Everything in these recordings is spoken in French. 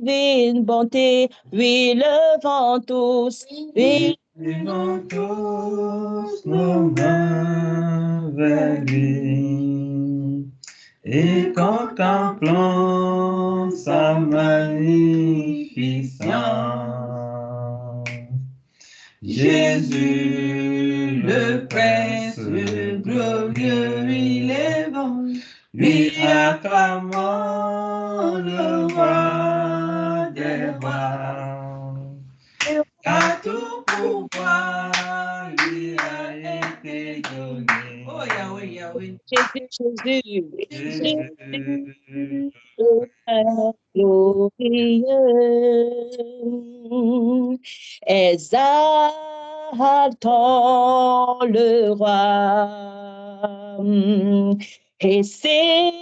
divine bonté, oui, levant tous, oui, Levons tous nos mains vers lui et contemplons sa magnificence. Jésus, le Prince glorieux, il est bon. Lui acclamons le roi des rois. Car tout pouvoir lui a été donné. Oh Yahweh, Yahweh. Jésus, Jésus, Jésus, le Père glorieux, exaltons le roi et célébrons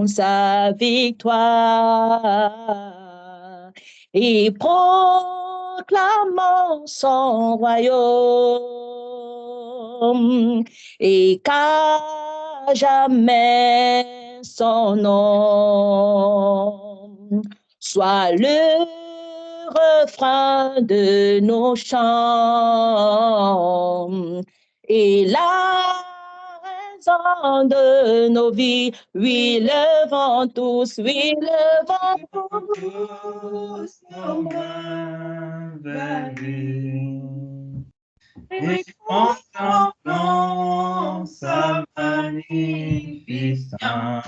sa victoire et proclamons son royaume et qu'à jamais son nom soit le refrain de nos chants et la raison de nos vies. Oui, levons tous, oui, levons tous nos mains vers lui et contemplons sa magnificence.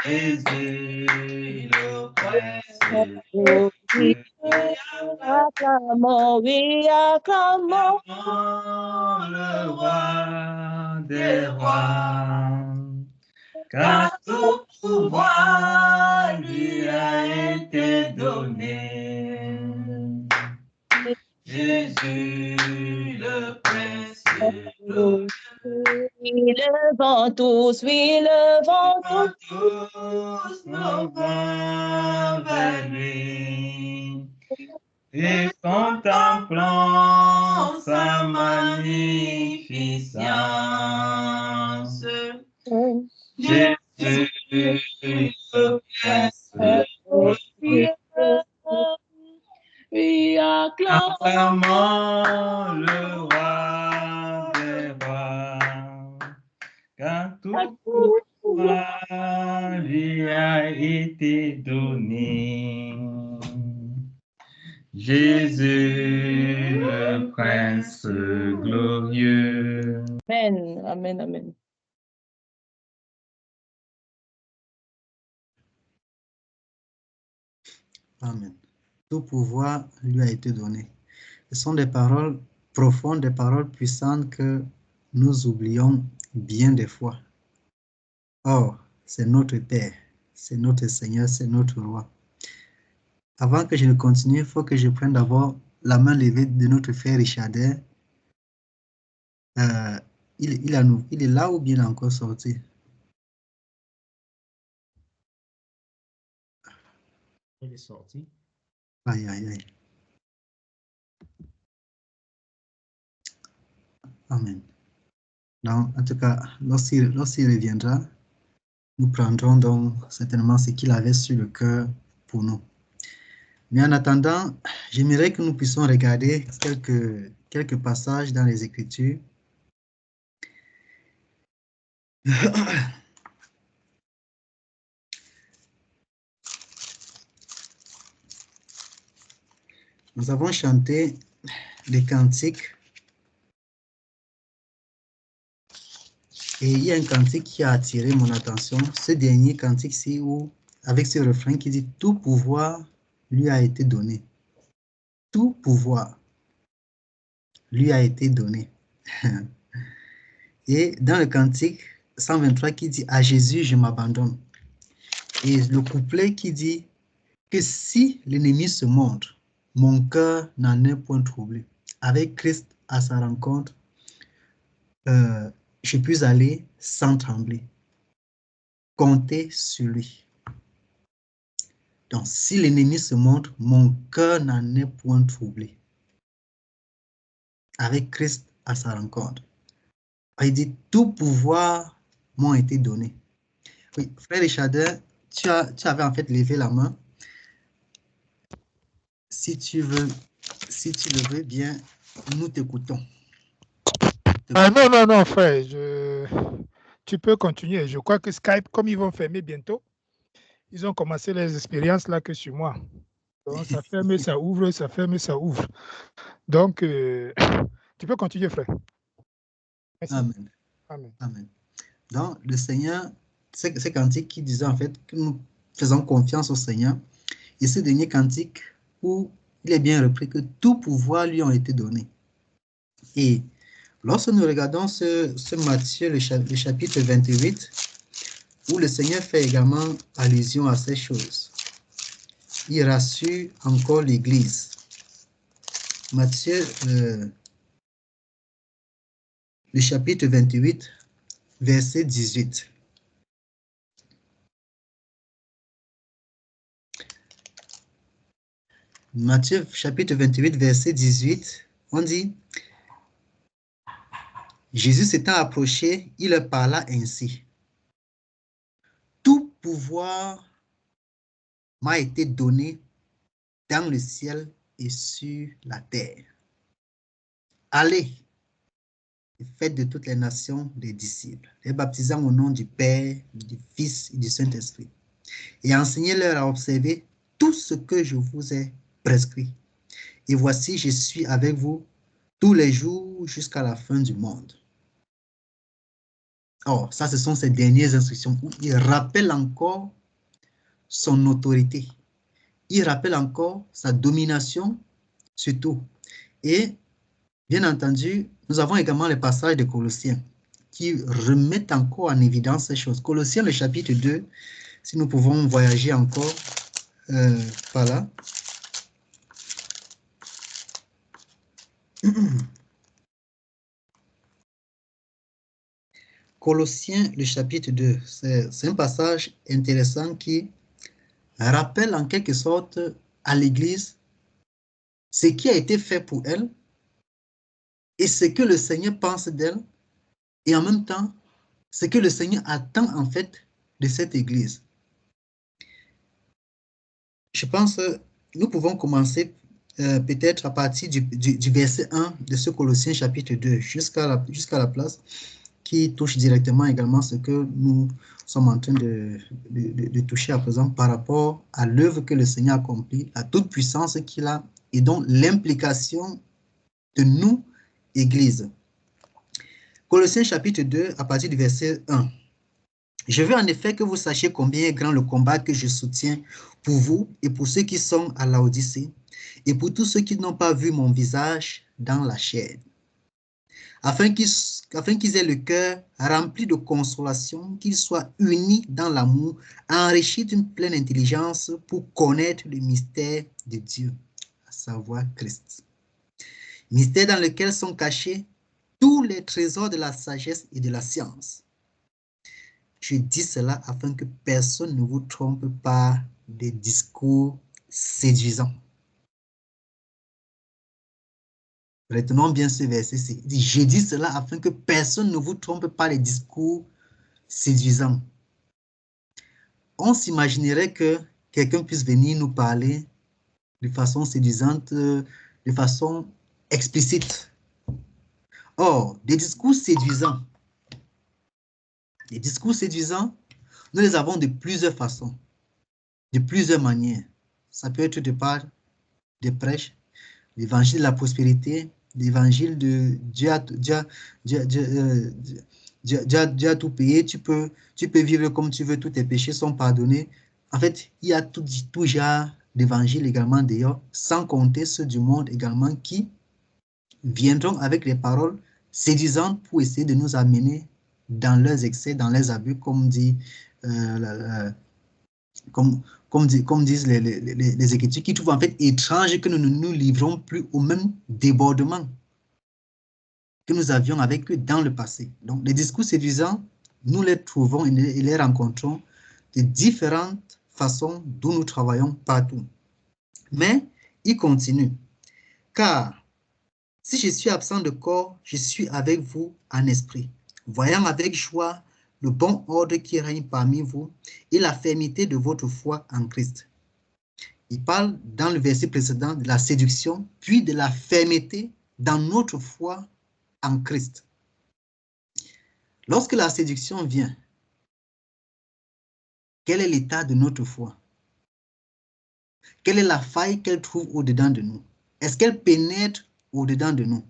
Jésus, le Prince oui, acclamons, oui, acclamons. le roi des rois, car tout pouvoir lui a été donné. Jésus, le Prince glorieux, Oui, levons tous, oui, levons tous nos mains vers lui et contemplons sa magnificence. tous. Jésus, le Prince glorieux, Oui, acclamons le roi des rois, car tout pouvoir lui a été donné. Jésus, le Prince glorieux. Amen, amen, amen. Amen. Tout pouvoir lui a été donné. Ce sont des paroles profondes, des paroles puissantes que nous oublions bien des fois. Or, c'est notre Père, c'est notre Seigneur, c'est notre Roi. Avant que je ne continue, il faut que je prenne d'abord la main levée de notre frère Richardet. Il est là ou bien il est encore sorti? Il est sorti. Aïe, aïe, aïe. Amen. Donc, en tout cas, lorsqu'il reviendra, nous prendrons donc certainement ce qu'il avait sur le cœur pour nous. Mais en attendant, j'aimerais que nous puissions regarder quelques passages dans les Écritures. Nous avons chanté des cantiques. Et il y a un cantique qui a attiré mon attention. Ce dernier cantique-ci, avec ce refrain qui dit « Tout pouvoir lui a été donné ». Tout pouvoir lui a été donné. Et dans le cantique 123 qui dit « À Jésus, je m'abandonne ». Et le couplet qui dit que si l'ennemi se montre, mon cœur n'en est point troublé. Avec Christ à sa rencontre, je puis aller sans trembler. Compter sur lui. Donc, si l'ennemi se montre, mon cœur n'en est point troublé. Avec Christ à sa rencontre. Il dit, tout pouvoir m'ont été donné. Oui, frère Richard, tu avais en fait levé la main. Si tu le veux bien, nous t'écoutons. Ah non, non, non, frère. Tu peux continuer. Je crois que Skype, comme ils vont fermer bientôt, ils ont commencé les expériences là que sur moi. Donc, ça ferme, ça ouvre, ça ferme, ça ouvre. Donc, tu peux continuer, frère. Merci. Amen. Amen. Amen. Donc, le Seigneur, c'est cantique qui disait en fait que nous faisons confiance au Seigneur. Et ce dernier cantique où il est bien repris que tout pouvoir lui a été donné. Et lorsque nous regardons ce Matthieu, le chapitre 28, où le Seigneur fait également allusion à ces choses, il rassure encore l'Église. Matthieu, le chapitre 28, verset 18. Matthieu, chapitre 28, verset 18, on dit, Jésus s'étant approché, il leur parla ainsi. Tout pouvoir m'a été donné dans le ciel et sur la terre. Allez et faites de toutes les nations des disciples, les baptisant au nom du Père, du Fils et du Saint-Esprit, et enseignez-leur à observer tout ce que je vous ai prescrit. Et voici, je suis avec vous tous les jours jusqu'à la fin du monde. Or, ça, ce sont ces dernières instructions où il rappelle encore son autorité. Il rappelle encore sa domination sur tout. Et, bien entendu, nous avons également les passages de Colossiens qui remettent encore en évidence ces choses. Colossiens, le chapitre 2, si nous pouvons voyager encore par là. Colossiens, le chapitre 2, c'est un passage intéressant qui rappelle en quelque sorte à l'Église ce qui a été fait pour elle et ce que le Seigneur pense d'elle et en même temps ce que le Seigneur attend en fait de cette Église. Je pense que nous pouvons commencer peut-être à partir du verset 1 de ce Colossiens chapitre 2 jusqu'à la place qui touche directement également ce que nous sommes en train de toucher à présent par rapport à l'œuvre que le Seigneur a accomplie, à toute puissance qu'il a et donc l'implication de nous, Église. Colossiens chapitre 2 à partir du verset 1. Je veux en effet que vous sachiez combien est grand le combat que je soutiens pour vous et pour ceux qui sont à Laodicée et pour tous ceux qui n'ont pas vu mon visage dans la chair, afin qu'ils aient le cœur rempli de consolation, qu'ils soient unis dans l'amour, enrichis d'une pleine intelligence pour connaître le mystère de Dieu, à savoir Christ. Mystère dans lequel sont cachés tous les trésors de la sagesse et de la science. Je dis cela afin que personne ne vous trompe par des discours séduisants. Retenons bien ce verset-ci. Je dis cela afin que personne ne vous trompe par les discours séduisants. On s'imaginerait que quelqu'un puisse venir nous parler de façon séduisante, de façon explicite. Or, des discours séduisants, nous les avons de plusieurs façons, de plusieurs manières. Ça peut être de par des prêches, l'évangile de la prospérité, l'évangile de Dieu a tout payé, tu peux vivre comme tu veux, tous tes péchés sont pardonnés. En fait, il y a tout genre d'évangile également d'ailleurs, sans compter ceux du monde également qui viendront avec les paroles séduisantes pour essayer de nous amener dans leurs excès, dans leurs abus, comme disent les Écritures, qui trouvent en fait étrange que nous ne nous livrons plus au même débordement que nous avions avec eux dans le passé. Donc, les discours séduisants, nous les trouvons et les rencontrons de différentes façons d'où nous travaillons partout. Mais, il continue. Car, si je suis absent de corps, je suis avec vous en esprit, voyant avec joie le bon ordre qui règne parmi vous et la fermeté de votre foi en Christ. Il parle dans le verset précédent de la séduction, puis de la fermeté dans notre foi en Christ. Lorsque la séduction vient, quel est l'état de notre foi? Quelle est la faille qu'elle trouve au-dedans de nous? Est-ce qu'elle pénètre au-dedans de nous?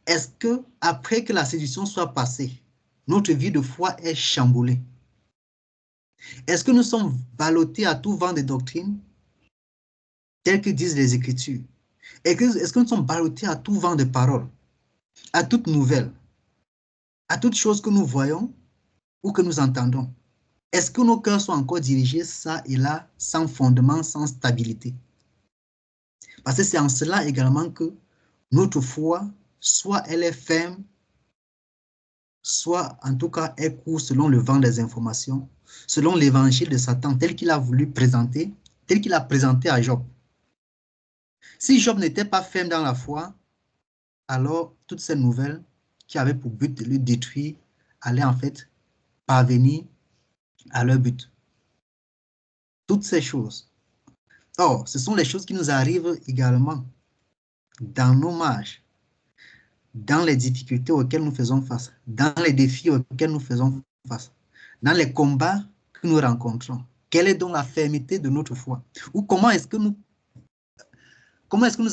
Est-ce que après que la séduction soit passée, notre vie de foi est chamboulée? Est-ce que nous sommes ballottés à tout vent de doctrine, tel que disent les Écritures? Est-ce que nous sommes ballottés à tout vent de paroles, à toute nouvelle, à toute chose que nous voyons ou que nous entendons? Est-ce que nos cœurs sont encore dirigés ça et là, sans fondement, sans stabilité? Parce que c'est en cela également que notre foi, soit elle est ferme, soit en tout cas elle court selon le vent des informations, selon l'évangile de Satan tel qu'il a voulu présenter, tel qu'il a présenté à Job. Si Job n'était pas ferme dans la foi, alors toutes ces nouvelles qui avaient pour but de le détruire allaient en fait parvenir à leur but. Toutes ces choses. Or, ce sont les choses qui nous arrivent également dans nos marges, dans les difficultés auxquelles nous faisons face, dans les défis auxquels nous faisons face, dans les combats que nous rencontrons. Quelle est donc la fermeté de notre foi? Ou comment est-ce que nous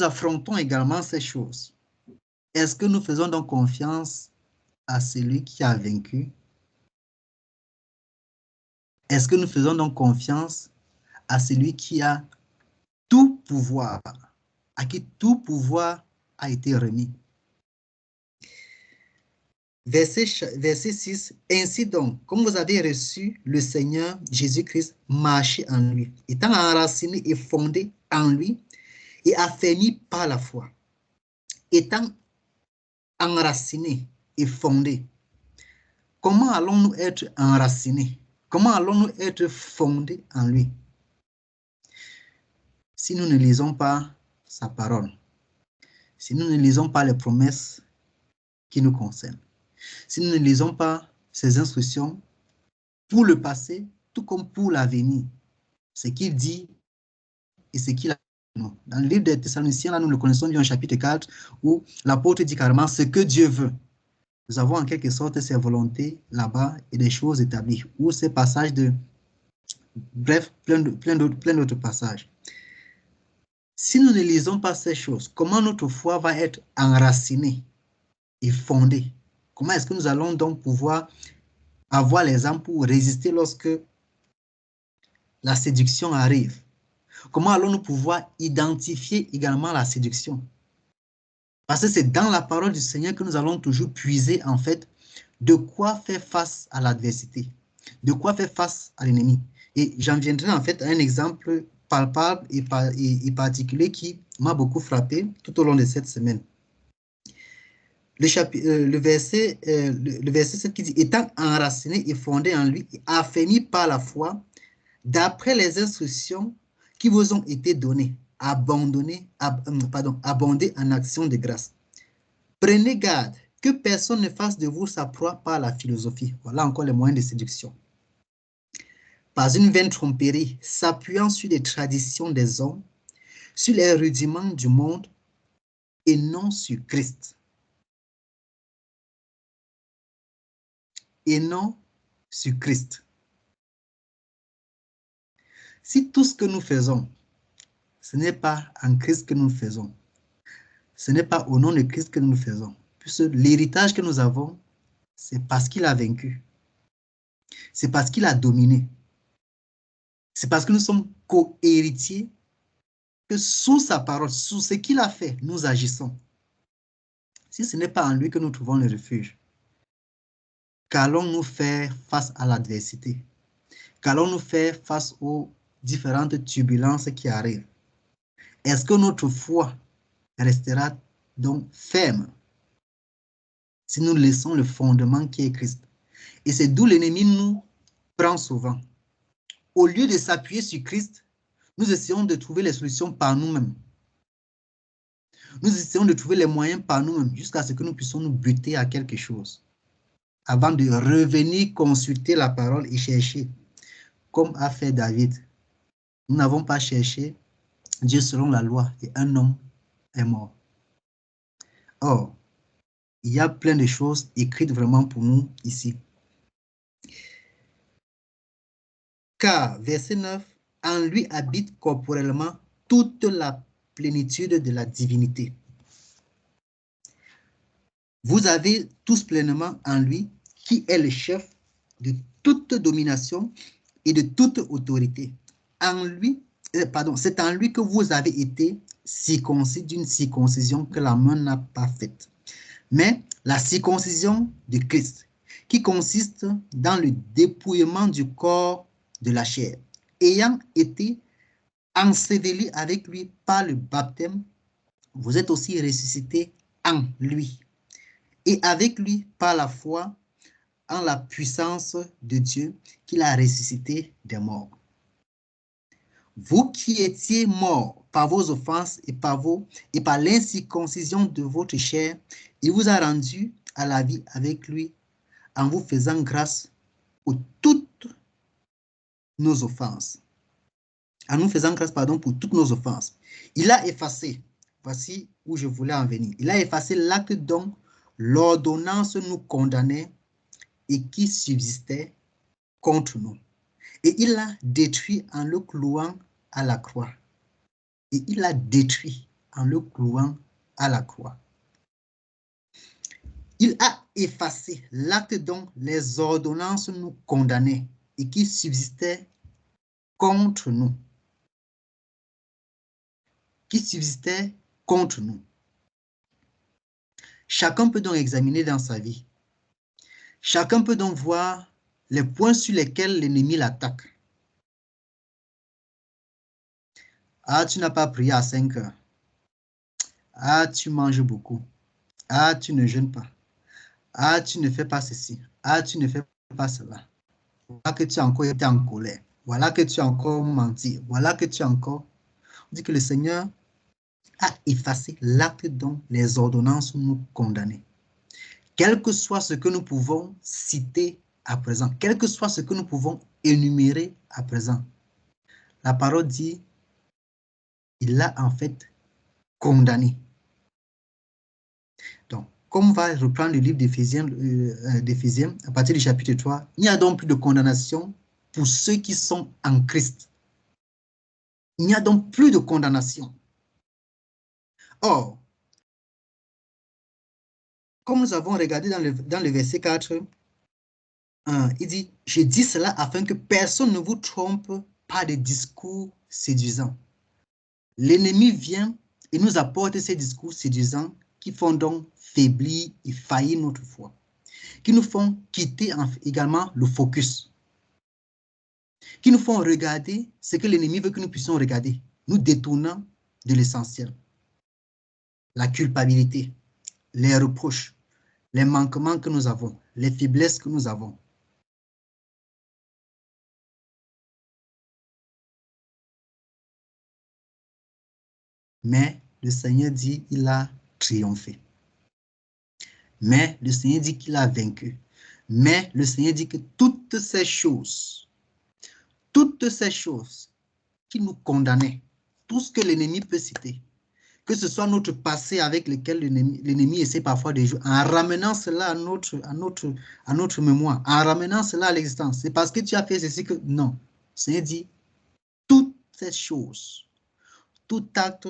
affrontons également ces choses? Est-ce que nous faisons donc confiance à celui qui a vaincu? Est-ce que nous faisons donc confiance à celui qui a tout pouvoir, à qui tout pouvoir a été remis? Verset 6, ainsi donc, comme vous avez reçu le Seigneur Jésus-Christ, marchez en lui, étant enraciné et fondé en lui et affermi par la foi. Étant enraciné et fondé, comment allons-nous être enracinés? Comment allons-nous être fondés en lui? Si nous ne lisons pas sa parole, si nous ne lisons pas les promesses qui nous concernent, si nous ne lisons pas ses instructions pour le passé, tout comme pour l'avenir, ce qu'il dit et ce qu'il a dit. Dans le livre des Thessaloniciens, là, nous le connaissons bien au chapitre 4, où l'apôtre dit carrément ce que Dieu veut. Nous avons en quelque sorte ses volontés là-bas et des choses établies, ou ces passages de... Bref, plein d'autres passages. Si nous ne lisons pas ces choses, comment notre foi va être enracinée et fondée? Comment est-ce que nous allons donc pouvoir avoir les armes pour résister lorsque la séduction arrive? Comment allons-nous pouvoir identifier également la séduction? Parce que c'est dans la parole du Seigneur que nous allons toujours puiser en fait de quoi faire face à l'adversité, de quoi faire face à l'ennemi. Et j'en viendrai en fait à un exemple palpable et particulier qui m'a beaucoup frappé tout au long de cette semaine. Le verset 7 qui dit « Étant enraciné et fondé en lui, affermi par la foi, d'après les instructions qui vous ont été données, abondez en action de grâce. Prenez garde que personne ne fasse de vous sa proie par la philosophie. » Voilà encore les moyens de séduction. Par une vaine tromperie, s'appuyant sur les traditions des hommes, sur les rudiments du monde et non sur Christ. Et non sur Christ. Si tout ce que nous faisons, ce n'est pas en Christ que nous le faisons, ce n'est pas au nom de Christ que nous le faisons, puisque l'héritage que nous avons, c'est parce qu'il a vaincu, c'est parce qu'il a dominé, c'est parce que nous sommes co-héritiers que sous sa parole, sous ce qu'il a fait, nous agissons. Si ce n'est pas en lui que nous trouvons le refuge, qu'allons-nous faire face à l'adversité? Qu'allons-nous faire face aux différentes turbulences qui arrivent? Est-ce que notre foi restera donc ferme si nous laissons le fondement qui est Christ? Et c'est d'où l'ennemi nous prend souvent. Au lieu de s'appuyer sur Christ, nous essayons de trouver les solutions par nous-mêmes. Nous essayons de trouver les moyens par nous-mêmes jusqu'à ce que nous puissions nous buter à quelque chose. avant de revenir consulter la parole et chercher, comme a fait David. Nous n'avons pas cherché Dieu selon la loi et un homme est mort. Or, il y a plein de choses écrites vraiment pour nous ici. Car, verset 9, en lui habite corporellement toute la plénitude de la divinité. Vous avez tous pleinement en lui, qui est le chef de toute domination et de toute autorité. En lui, c'est en lui que vous avez été circoncis d'une circoncision que la main n'a pas faite. Mais la circoncision de Christ, qui consiste dans le dépouillement du corps de la chair, ayant été enseveli avec lui par le baptême, vous êtes aussi ressuscités en lui. Et avec lui par la foi en la puissance de Dieu qu'il a ressuscité des morts. Vous qui étiez morts par vos offenses et par l'incirconcision de votre chair, il vous a rendu à la vie avec lui en vous faisant grâce pour toutes nos offenses. En nous faisant grâce, pour toutes nos offenses. Il a effacé, voici où je voulais en venir, il a effacé l'acte dont l'ordonnance nous condamnait et qui subsistait contre nous. Et il l'a détruit en le clouant à la croix. Et il l'a détruit en le clouant à la croix. Il a effacé l'acte dont les ordonnances nous condamnaient et qui subsistait contre nous. Qui subsistait contre nous. Chacun peut donc examiner dans sa vie. Chacun peut donc voir les points sur lesquels l'ennemi l'attaque. Ah, tu n'as pas prié à 5 heures. Ah, tu manges beaucoup. Ah, tu ne jeûnes pas. Ah, tu ne fais pas ceci. Ah, tu ne fais pas cela. Voilà que tu as encore été en colère. Voilà que tu as encore menti. Voilà que tu as encore... On dit que le Seigneur a effacé l'acte dont les ordonnances nous condamnaient. Quel que soit ce que nous pouvons citer à présent, quel que soit ce que nous pouvons énumérer à présent, la parole dit, il l'a en fait condamné. Donc, comme on va reprendre le livre d'Éphésiens à partir du chapitre 3, il n'y a donc plus de condamnation pour ceux qui sont en Christ. Il n'y a donc plus de condamnation. Or, comme nous avons regardé dans le verset 4, il dit, « Je dis cela afin que personne ne vous trompe par des discours séduisants. » L'ennemi vient et nous apporte ces discours séduisants qui font donc faiblir et faillir notre foi, qui nous font quitter également le focus, qui nous font regarder ce que l'ennemi veut que nous puissions regarder, nous détournant de l'essentiel. La culpabilité, les reproches, les manquements que nous avons, les faiblesses que nous avons. Mais le Seigneur dit qu'il a triomphé. Mais le Seigneur dit qu'il a vaincu. Mais le Seigneur dit que toutes ces choses qui nous condamnaient, tout ce que l'ennemi peut citer, que ce soit notre passé avec lequel l'ennemi essaie parfois de jouer, en ramenant cela à notre mémoire, en ramenant cela à l'existence, c'est parce que tu as fait ceci que... Non, le Seigneur dit, toutes ces choses, tout acte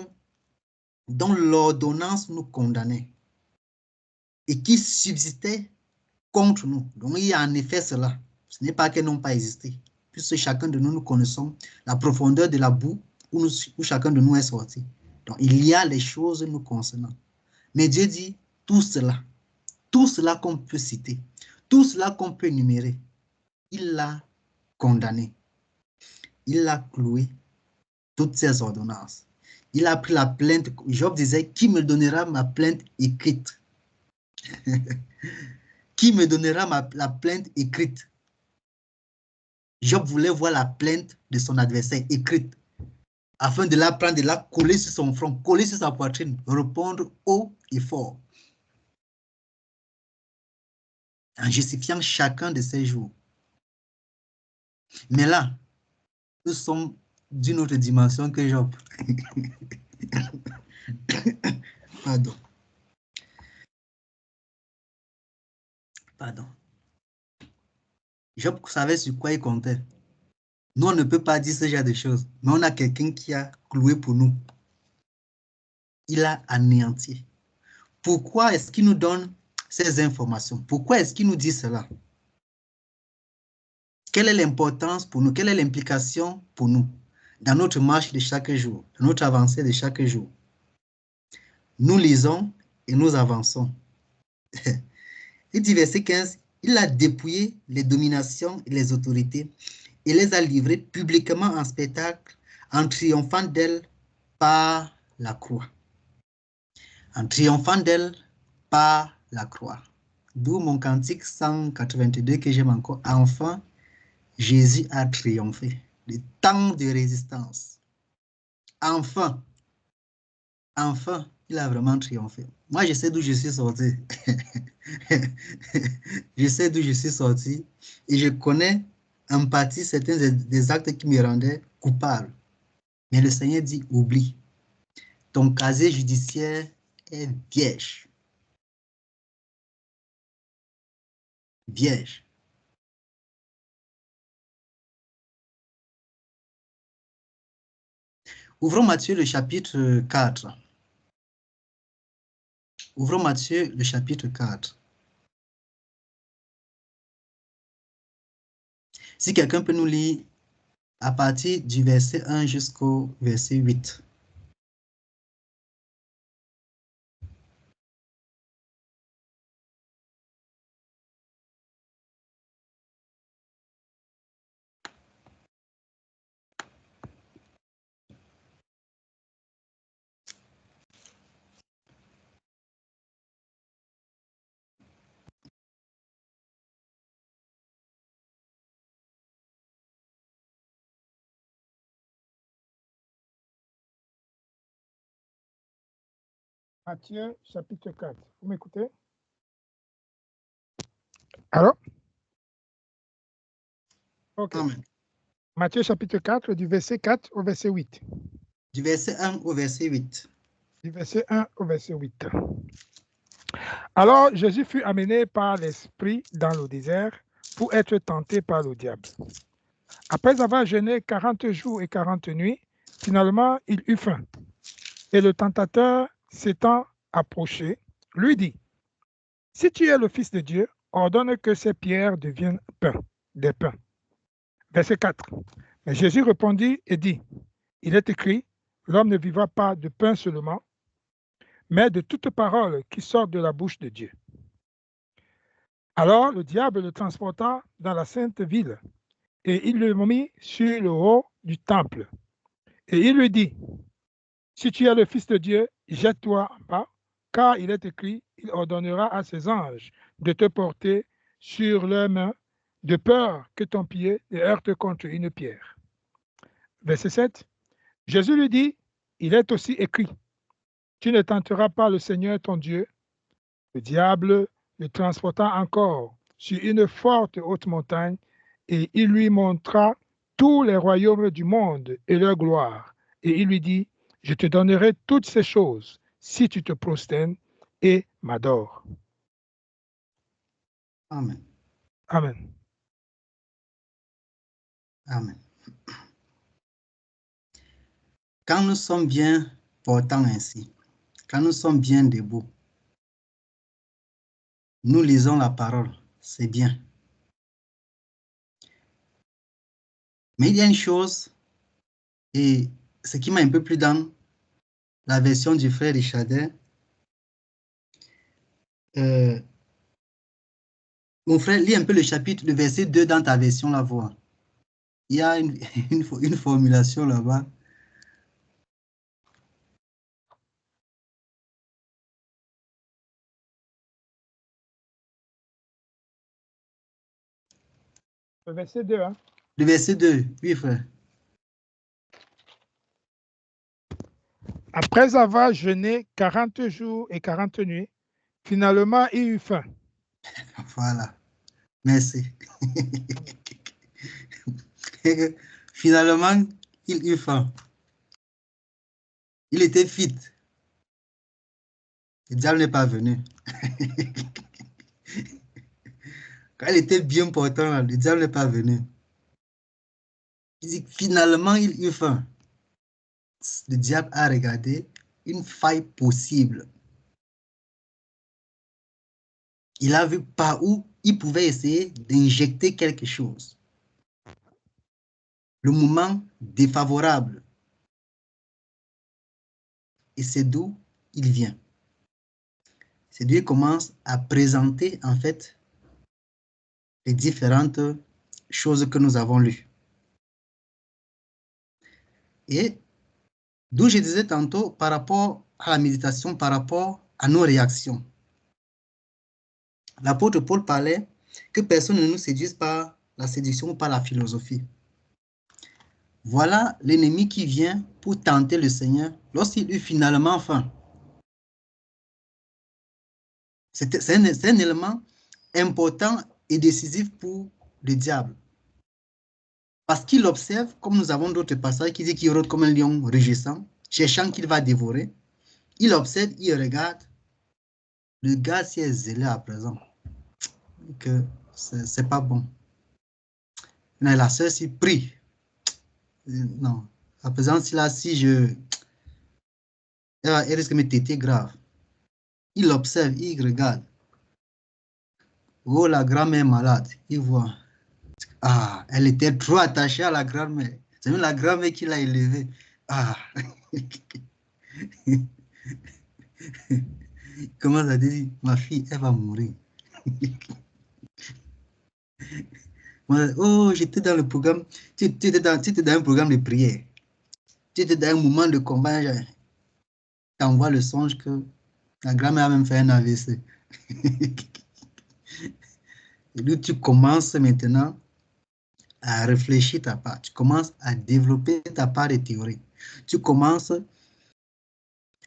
dont l'ordonnance nous condamnait et qui subsistait contre nous. Donc, il y a en effet cela. Ce n'est pas qu'elles n'ont pas existé. Puisque chacun de nous connaissons la profondeur de la boue où chacun de nous est sorti. Donc, il y a les choses nous concernant. Mais Dieu dit, tout cela qu'on peut citer, tout cela qu'on peut énumérer, il l'a condamné. Il l'a cloué, toutes ces ordonnances. Il a pris la plainte. Job disait, qui me donnera ma plainte écrite? Qui me donnera la plainte écrite? Job voulait voir la plainte de son adversaire écrite, afin de la prendre, de la coller sur son front, coller sur sa poitrine, répondre haut et fort. en justifiant chacun de ces jours. Mais là, nous sommes d'une autre dimension que Job. Pardon. Pardon. Job savait sur quoi il comptait. Nous, on ne peut pas dire ce genre de choses, mais on a quelqu'un qui a cloué pour nous. Il a anéanti. Pourquoi est-ce qu'il nous donne ces informations? Pourquoi est-ce qu'il nous dit cela? Quelle est l'importance pour nous? Quelle est l'implication pour nous dans notre marche de chaque jour, dans notre avancée de chaque jour? Nous lisons et nous avançons. Il dit verset 15, il a dépouillé les dominations et les autorités et les a livrées publiquement en spectacle en triomphant d'elles par la croix. En triomphant d'elles par la croix. D'où mon cantique 182 que j'aime encore. Enfin, Jésus a triomphé. Le temps de résistance. Enfin, il a vraiment triomphé. Moi, je sais d'où je suis sorti. Je sais d'où je suis sorti et je connais en partie certains des actes qui me rendaient coupable. Mais le Seigneur dit, oublie. Ton casier judiciaire est vierge. Vierge. Ouvrons Matthieu le chapitre 4. Ouvrons Matthieu le chapitre 4. Si quelqu'un peut nous lire à partir du verset 1 jusqu'au verset 8. Matthieu, chapitre 4. Vous m'écoutez? Allô? Ok. Amen. Matthieu, chapitre 4, du verset 4 au verset 8. Du verset 1 au verset 8. Du verset 1 au verset 8. Alors Jésus fut amené par l'Esprit dans le désert pour être tenté par le diable. Après avoir jeûné 40 jours et 40 nuits, finalement il eut faim. Et le tentateur, s'étant approché, lui dit, « Si tu es le Fils de Dieu, ordonne que ces pierres deviennent des pains. » Verset 4. Mais Jésus répondit et dit, « Il est écrit, l'homme ne vivra pas de pain seulement, mais de toute parole qui sort de la bouche de Dieu. » Alors le diable le transporta dans la sainte ville, et il le mit sur le haut du temple. Et il lui dit, « Si tu es le Fils de Dieu, jette-toi en bas, car il est écrit, il ordonnera à ses anges de te porter sur leurs mains, de peur que ton pied ne heurte contre une pierre. » Verset 7. Jésus lui dit, « Il est aussi écrit, tu ne tenteras pas le Seigneur ton Dieu. » Le diable le transporta encore sur une forte haute montagne, et il lui montra tous les royaumes du monde et leur gloire. Et il lui dit, « Je te donnerai toutes ces choses si tu te prosternes et m'adores. » Amen. Amen. Amen. Quand nous sommes bien portants ainsi, quand nous sommes bien debout, nous lisons la parole, c'est bien. Mais il y a une chose, et ce qui m'a un peu plu dans la version du frère Richardet, mon frère, lis un peu le chapitre, le verset 2 dans ta version, la voix. Il y a une formulation là-bas. Le verset 2. Hein? Le verset 2, oui frère. Après avoir jeûné 40 jours et 40 nuits, finalement il eut faim. Voilà. Merci. Et finalement, il eut faim. Il était fit. Le diable n'est pas venu. Quand il était bien portant, le diable n'est pas venu. Il dit finalement, il eut faim. Le diable a regardé une faille possible. Il a vu par où il pouvait essayer d'injecter quelque chose. Le moment défavorable. Et c'est d'où il vient. C'est d'où il commence à présenter en fait les différentes choses que nous avons lues. Et d'où je disais tantôt par rapport à la méditation, par rapport à nos réactions. L'apôtre Paul parlait que personne ne nous séduise par la séduction ou par la philosophie. Voilà l'ennemi qui vient pour tenter le Seigneur lorsqu'il eut finalement faim. C'est un élément important et décisif pour le diable. Parce qu'il observe, comme nous avons d'autres passages qui disent qu'il rôde comme un lion rugissant, cherchant qu'il va dévorer. Il observe, il regarde. Le gars s'y est zélé à présent. Que c'est pas bon. Mais la sœur s'y prie. Non. À présent, si elle risque de me téter grave. Il observe, il regarde. Oh, la grand-mère malade. Il voit. Ah, elle était trop attachée à la grand-mère. C'est même la grand-mère qui l'a élevée. Ah. Comment ça dit? Ma fille, elle va mourir. Oh, j'étais dans le programme. Tu étais dans un programme de prière. Tu étais dans un moment de combat. T'envoies le songe que la grand-mère a même fait un AVC. Et là, tu commences maintenant à réfléchir ta part. Tu commences à développer ta part de théorie. Tu commences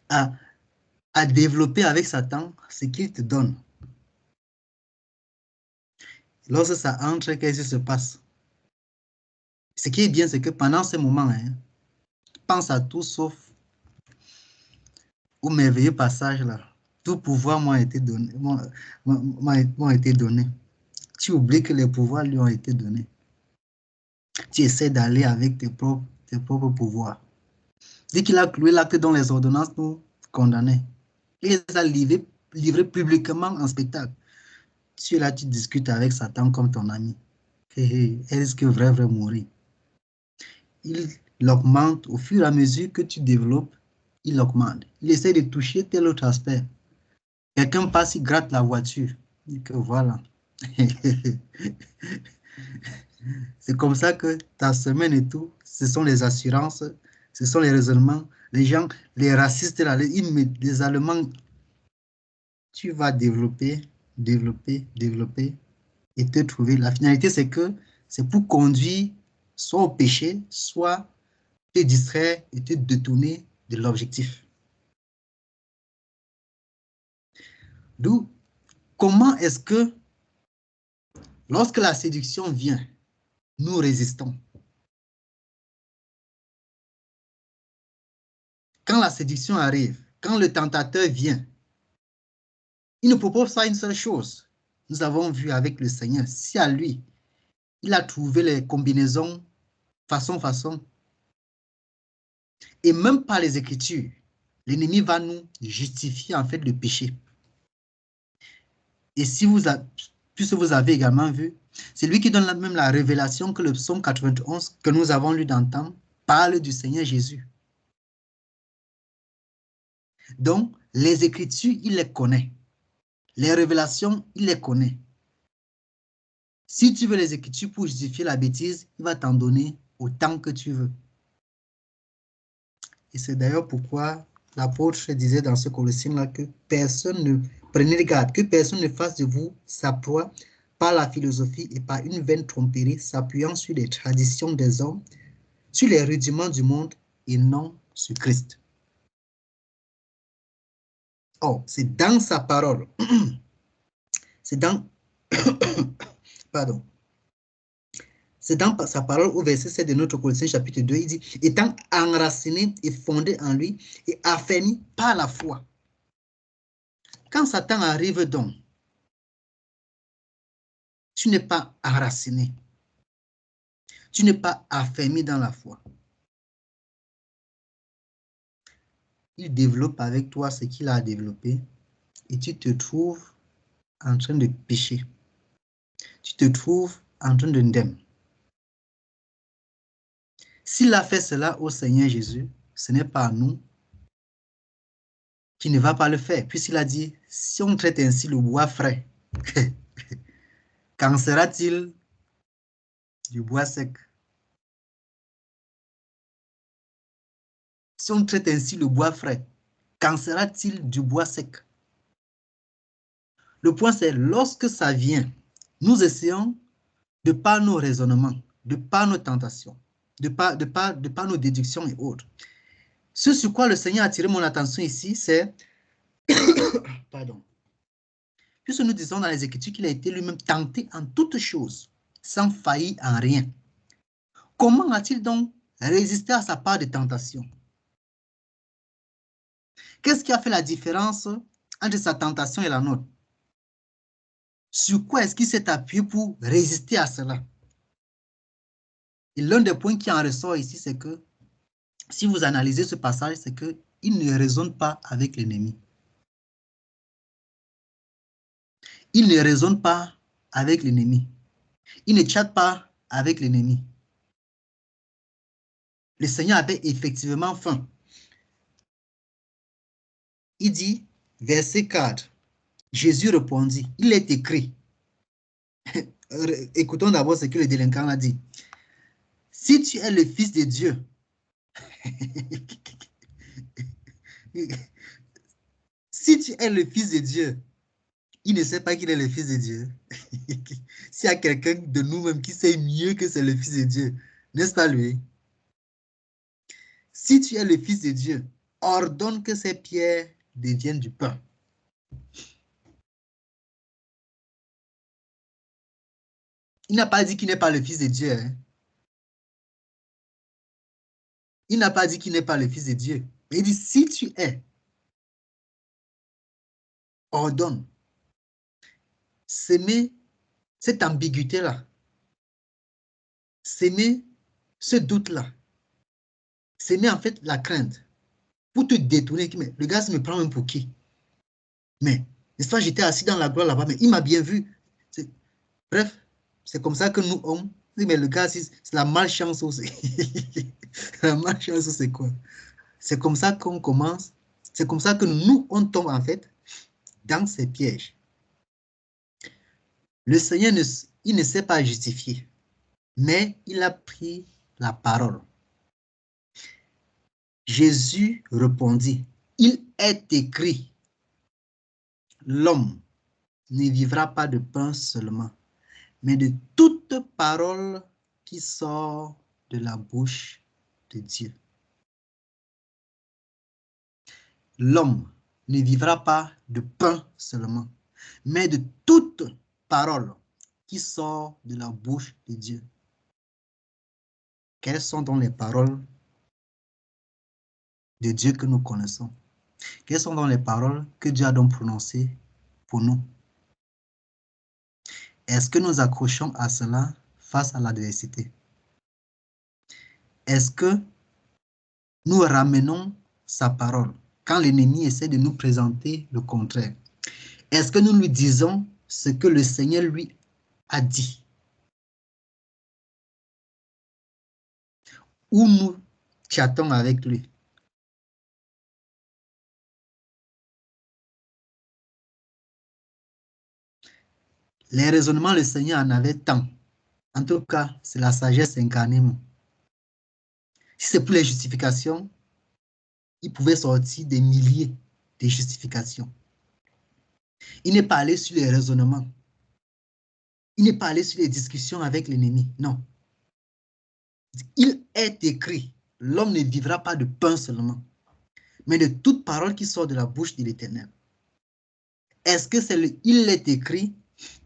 à développer avec Satan ce qu'il te donne. Lorsque ça entre, qu'est-ce qui se passe? Ce qui est bien, c'est que pendant ce moment, pense à tout sauf au merveilleux passage là. Tout pouvoir m'a été donné. M'a été donné. Tu oublies que les pouvoirs lui ont été donnés. Tu essaies d'aller avec tes propres pouvoirs. Dès qu'il a cloué l'acte dont les ordonnances nous condamnaient, il les a livrés publiquement en spectacle. Tu es là, tu discutes avec Satan comme ton ami. Elle risque vraiment mourir. Il l'augmente au fur et à mesure que tu développes, il augmente. Il essaie de toucher tel autre aspect. Quelqu'un passe, il gratte la voiture. Il dit que voilà. C'est comme ça que ta semaine et tout, ce sont les assurances, ce sont les raisonnements. Les gens, les racistes, là, les Allemands, tu vas développer et te trouver. La finalité, c'est que c'est pour conduire soit au péché, soit te distraire et te détourner de l'objectif. D'où, comment est-ce que, lorsque la séduction vient, nous résistons? Quand la séduction arrive, quand le tentateur vient, il ne propose pas une seule chose. Nous avons vu avec le Seigneur, si à lui, il a trouvé les combinaisons façon, et même par les Écritures, l'ennemi va nous justifier en fait le péché. Et si puisque vous avez également vu, c'est lui qui donne même la révélation que le psaume 91 que nous avons lu d'antan parle du Seigneur Jésus. Donc, les Écritures, il les connaît. Les révélations, il les connaît. Si tu veux les Écritures pour justifier la bêtise, il va t'en donner autant que tu veux. Et c'est d'ailleurs pourquoi l'apôtre disait dans ce Colossiens-là que personne ne, prenez garde, que personne ne fasse de vous sa proie par la philosophie et par une vaine tromperie, s'appuyant sur les traditions des hommes, sur les rudiments du monde et non sur Christ. Oh, c'est dans sa parole, c'est dans pardon. C'est dans sa parole au verset 7 de notre Colossiens chapitre 2, il dit, étant enraciné et fondé en lui et affermi par la foi. Quand Satan arrive donc, tu n'es pas enraciné. Tu n'es pas affermi dans la foi. Il développe avec toi ce qu'il a développé et tu te trouves en train de pécher. Tu te trouves en train de ndem. S'il a fait cela au Seigneur Jésus, ce n'est pas à nous qui ne va pas le faire. Puisqu'il a dit, si on traite ainsi le bois frais, qu'en sera-t-il du bois sec? Si on traite ainsi le bois frais, qu'en sera-t-il du bois sec? Le point c'est, lorsque ça vient, nous essayons, de par nos raisonnements, de par nos tentations, de par nos déductions et autres. Ce sur quoi le Seigneur a attiré mon attention ici, c'est, pardon, puisque nous disons dans les Écritures qu'il a été lui-même tenté en toutes choses, sans faillir en rien. Comment a-t-il donc résisté à sa part de tentation? Qu'est-ce qui a fait la différence entre sa tentation et la nôtre? Sur quoi est-ce qu'il s'est appuyé pour résister à cela? Et l'un des points qui en ressort ici, c'est que, si vous analysez ce passage, c'est qu'il ne raisonne pas avec l'ennemi. Il ne raisonne pas avec l'ennemi. Il ne chatte pas avec l'ennemi. Le Seigneur avait effectivement faim. Il dit, verset 4, Jésus répondit, il est écrit. Écoutons d'abord ce que le délinquant a dit. Si tu es le Fils de Dieu, si tu es le Fils de Dieu, il ne sait pas qu'il est le Fils de Dieu. S'il y a quelqu'un de nous-mêmes qui sait mieux que c'est le Fils de Dieu, n'est-ce pas lui? Si tu es le Fils de Dieu, ordonne que ces pierres deviennent du pain. Il n'a pas dit qu'il n'est pas le Fils de Dieu. Hein? Il n'a pas dit qu'il n'est pas le Fils de Dieu. Mais il dit, si tu es, ordonne. S'aimer cette ambiguïté-là. S'aimer ce doute-là. S'aimer en fait la crainte. Pour te détourner. Mais le gars, ça me prend même pour qui? Mais, n'est-ce pas, j'étais assis dans la gloire là-bas, mais il m'a bien vu. Bref, c'est comme ça que nous, hommes, mais le gars, c'est la malchance aussi. La malchance, c'est quoi? C'est comme ça qu'on commence. C'est comme ça que nous, on tombe en fait dans ces pièges. Le Seigneur, il ne s'est pas justifié, mais il a pris la parole. Jésus répondit, il est écrit, l'homme ne vivra pas de pain seulement, mais de toute parole qui sort de la bouche de Dieu. L'homme ne vivra pas de pain seulement, mais de toute parole qui sort de la bouche de Dieu. Quelles sont donc les paroles de Dieu que nous connaissons? Quelles sont donc les paroles que Dieu a donc prononcées pour nous? Est-ce que nous accrochons à cela face à l'adversité? Est-ce que nous ramenons sa parole quand l'ennemi essaie de nous présenter le contraire? Est-ce que nous lui disons ce que le Seigneur lui a dit? Ou nous chattons avec lui? Les raisonnements, le Seigneur en avait tant. En tout cas, c'est la sagesse incarnée. Si c'est pour les justifications, il pouvait sortir des milliers de justifications. Il n'est pas allé sur les raisonnements. Il n'est pas allé sur les discussions avec l'ennemi. Non. Il est écrit, l'homme ne vivra pas de pain seulement, mais de toute parole qui sort de la bouche de l'Éternel. Est-ce que c'est il est écrit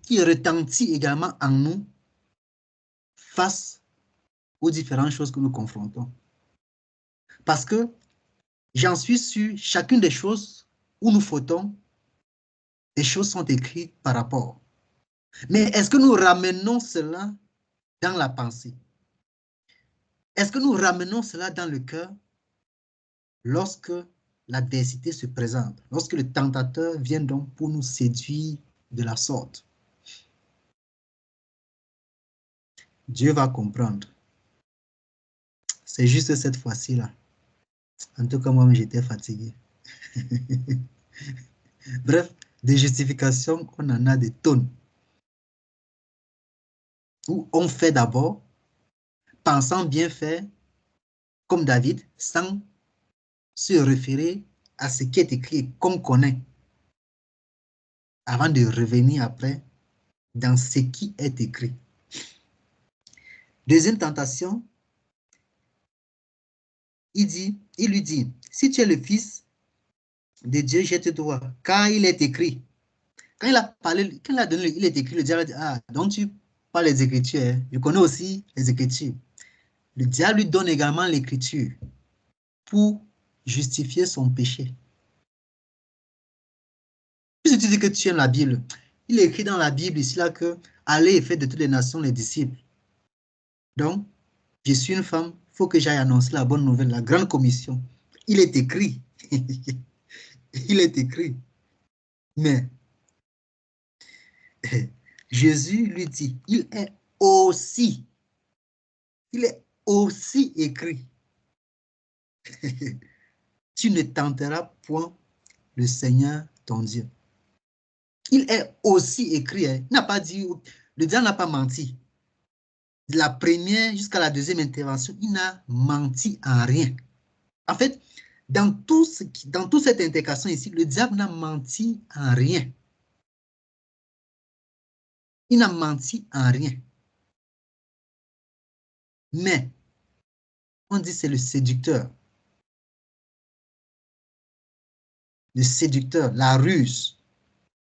qui retentit également en nous face aux différentes choses que nous confrontons. Parce que j'en suis sûr, chacune des choses où nous fautons, les choses sont écrites par rapport. Mais est-ce que nous ramenons cela dans la pensée? Est-ce que nous ramenons cela dans le cœur lorsque l'adversité se présente, lorsque le tentateur vient donc pour nous séduire de la sorte? Dieu va comprendre. C'est juste cette fois-ci-là. En tout cas, moi, j'étais fatigué. Bref, des justifications, on en a des tonnes. Où on fait d'abord, pensant bien faire, comme David, sans se référer à ce qui est écrit, qu'on connaît, avant de revenir après dans ce qui est écrit. Deuxième tentation, il lui dit, si tu es le fils de Dieu, jette-toi, car il est écrit. Quand il a parlé, quand il a donné, il est écrit, le diable a dit, ah, donc tu parles les Écritures, hein? Je connais aussi les Écritures. Le diable lui donne également l'Écriture pour justifier son péché. Puisque tu dis que tu aimes la Bible, il est écrit dans la Bible ici là que allez et faites de toutes les nations les disciples. Donc, je suis une femme, il faut que j'aille annoncer la bonne nouvelle, la grande commission. Il est écrit. Il est écrit. Mais Jésus lui dit, il est aussi écrit. Tu ne tenteras point le Seigneur ton Dieu. Il est aussi écrit. Hein. Il n'a pas dit, le diable n'a pas menti. De la première jusqu'à la deuxième intervention, il n'a menti en rien. En fait, dans toute cette intégration ici, le diable n'a menti en rien. Il n'a menti en rien. Mais, on dit c'est le séducteur. Le séducteur, la ruse.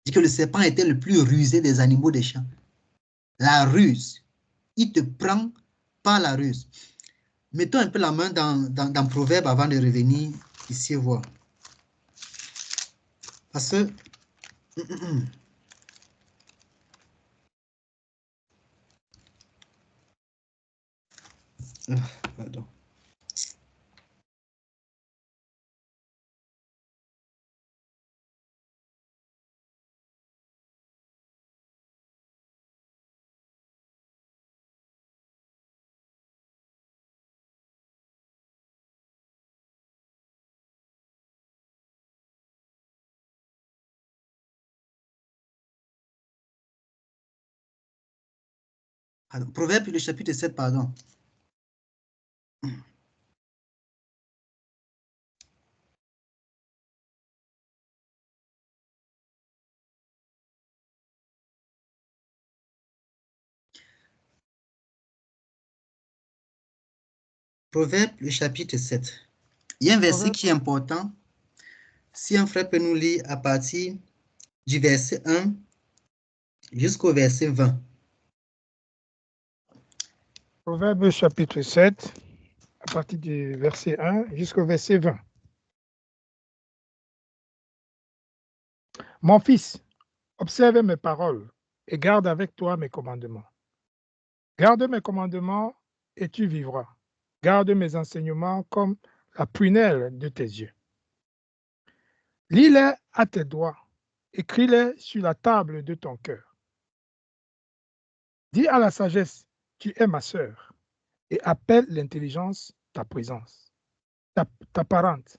Il dit que le serpent était le plus rusé des animaux des champs. La ruse. Il te prend par la ruse. Mettons un peu la main dans Proverbe avant de revenir ici voir. Parce que pardon. Proverbe, le chapitre 7, pardon. Proverbe, le chapitre 7. Il y a un verset qui est important. Si un frère peut nous lire à partir du verset 1 jusqu'au verset 20. Proverbe chapitre 7, à partir du verset 1 jusqu'au verset 20. Mon fils, observe mes paroles et garde avec toi mes commandements. Garde mes commandements et tu vivras. Garde mes enseignements comme la prunelle de tes yeux. Lis-les à tes doigts, écris-les sur la table de ton cœur. Dis à la sagesse, tu es ma sœur, et appelle l'intelligence ta présence, ta parente.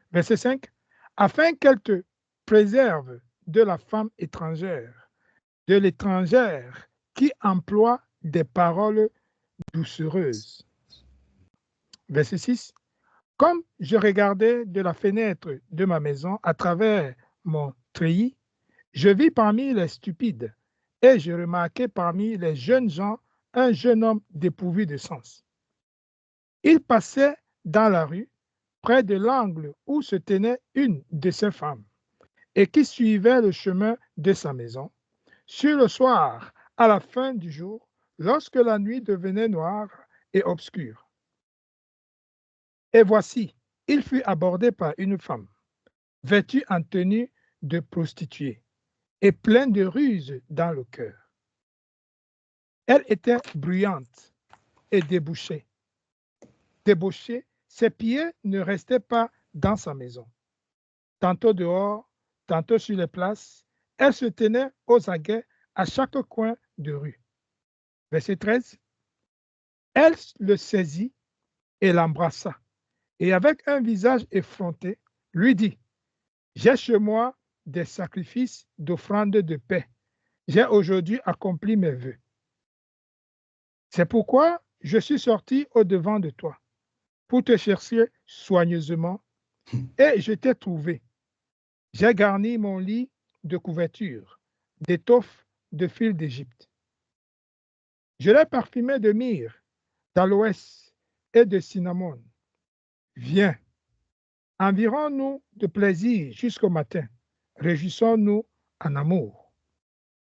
Verset 5, afin qu'elle te préserve de la femme étrangère, de l'étrangère qui emploie des paroles doucereuses. Verset 6, comme je regardais de la fenêtre de ma maison à travers mon treillis, je vis parmi les stupides et je remarquai parmi les jeunes gens un jeune homme dépourvu de sens. Il passait dans la rue, près de l'angle où se tenait une de ses femmes, et qui suivait le chemin de sa maison. Sur le soir, à la fin du jour, lorsque la nuit devenait noire et obscure. Et voici, il fut abordé par une femme, vêtue en tenue de prostituée et pleine de ruses dans le cœur. Elle était bruyante et débouchée. Débauchée, ses pieds ne restaient pas dans sa maison. Tantôt dehors, tantôt sur les places, elle se tenait aux aguets à chaque coin de rue. Verset 13. Elle le saisit et l'embrassa, et avec un visage effronté, lui dit, « J'ai chez moi des sacrifices d'offrande de paix. J'ai aujourd'hui accompli mes vœux. C'est pourquoi je suis sorti au-devant de toi, pour te chercher soigneusement, et je t'ai trouvé. J'ai garni mon lit de couverture, d'étoffe de fil d'Égypte. Je l'ai parfumé de myrrhe, d'aloès et de cinnamome. Viens, environs-nous de plaisir jusqu'au matin. Réjouissons-nous en amour. »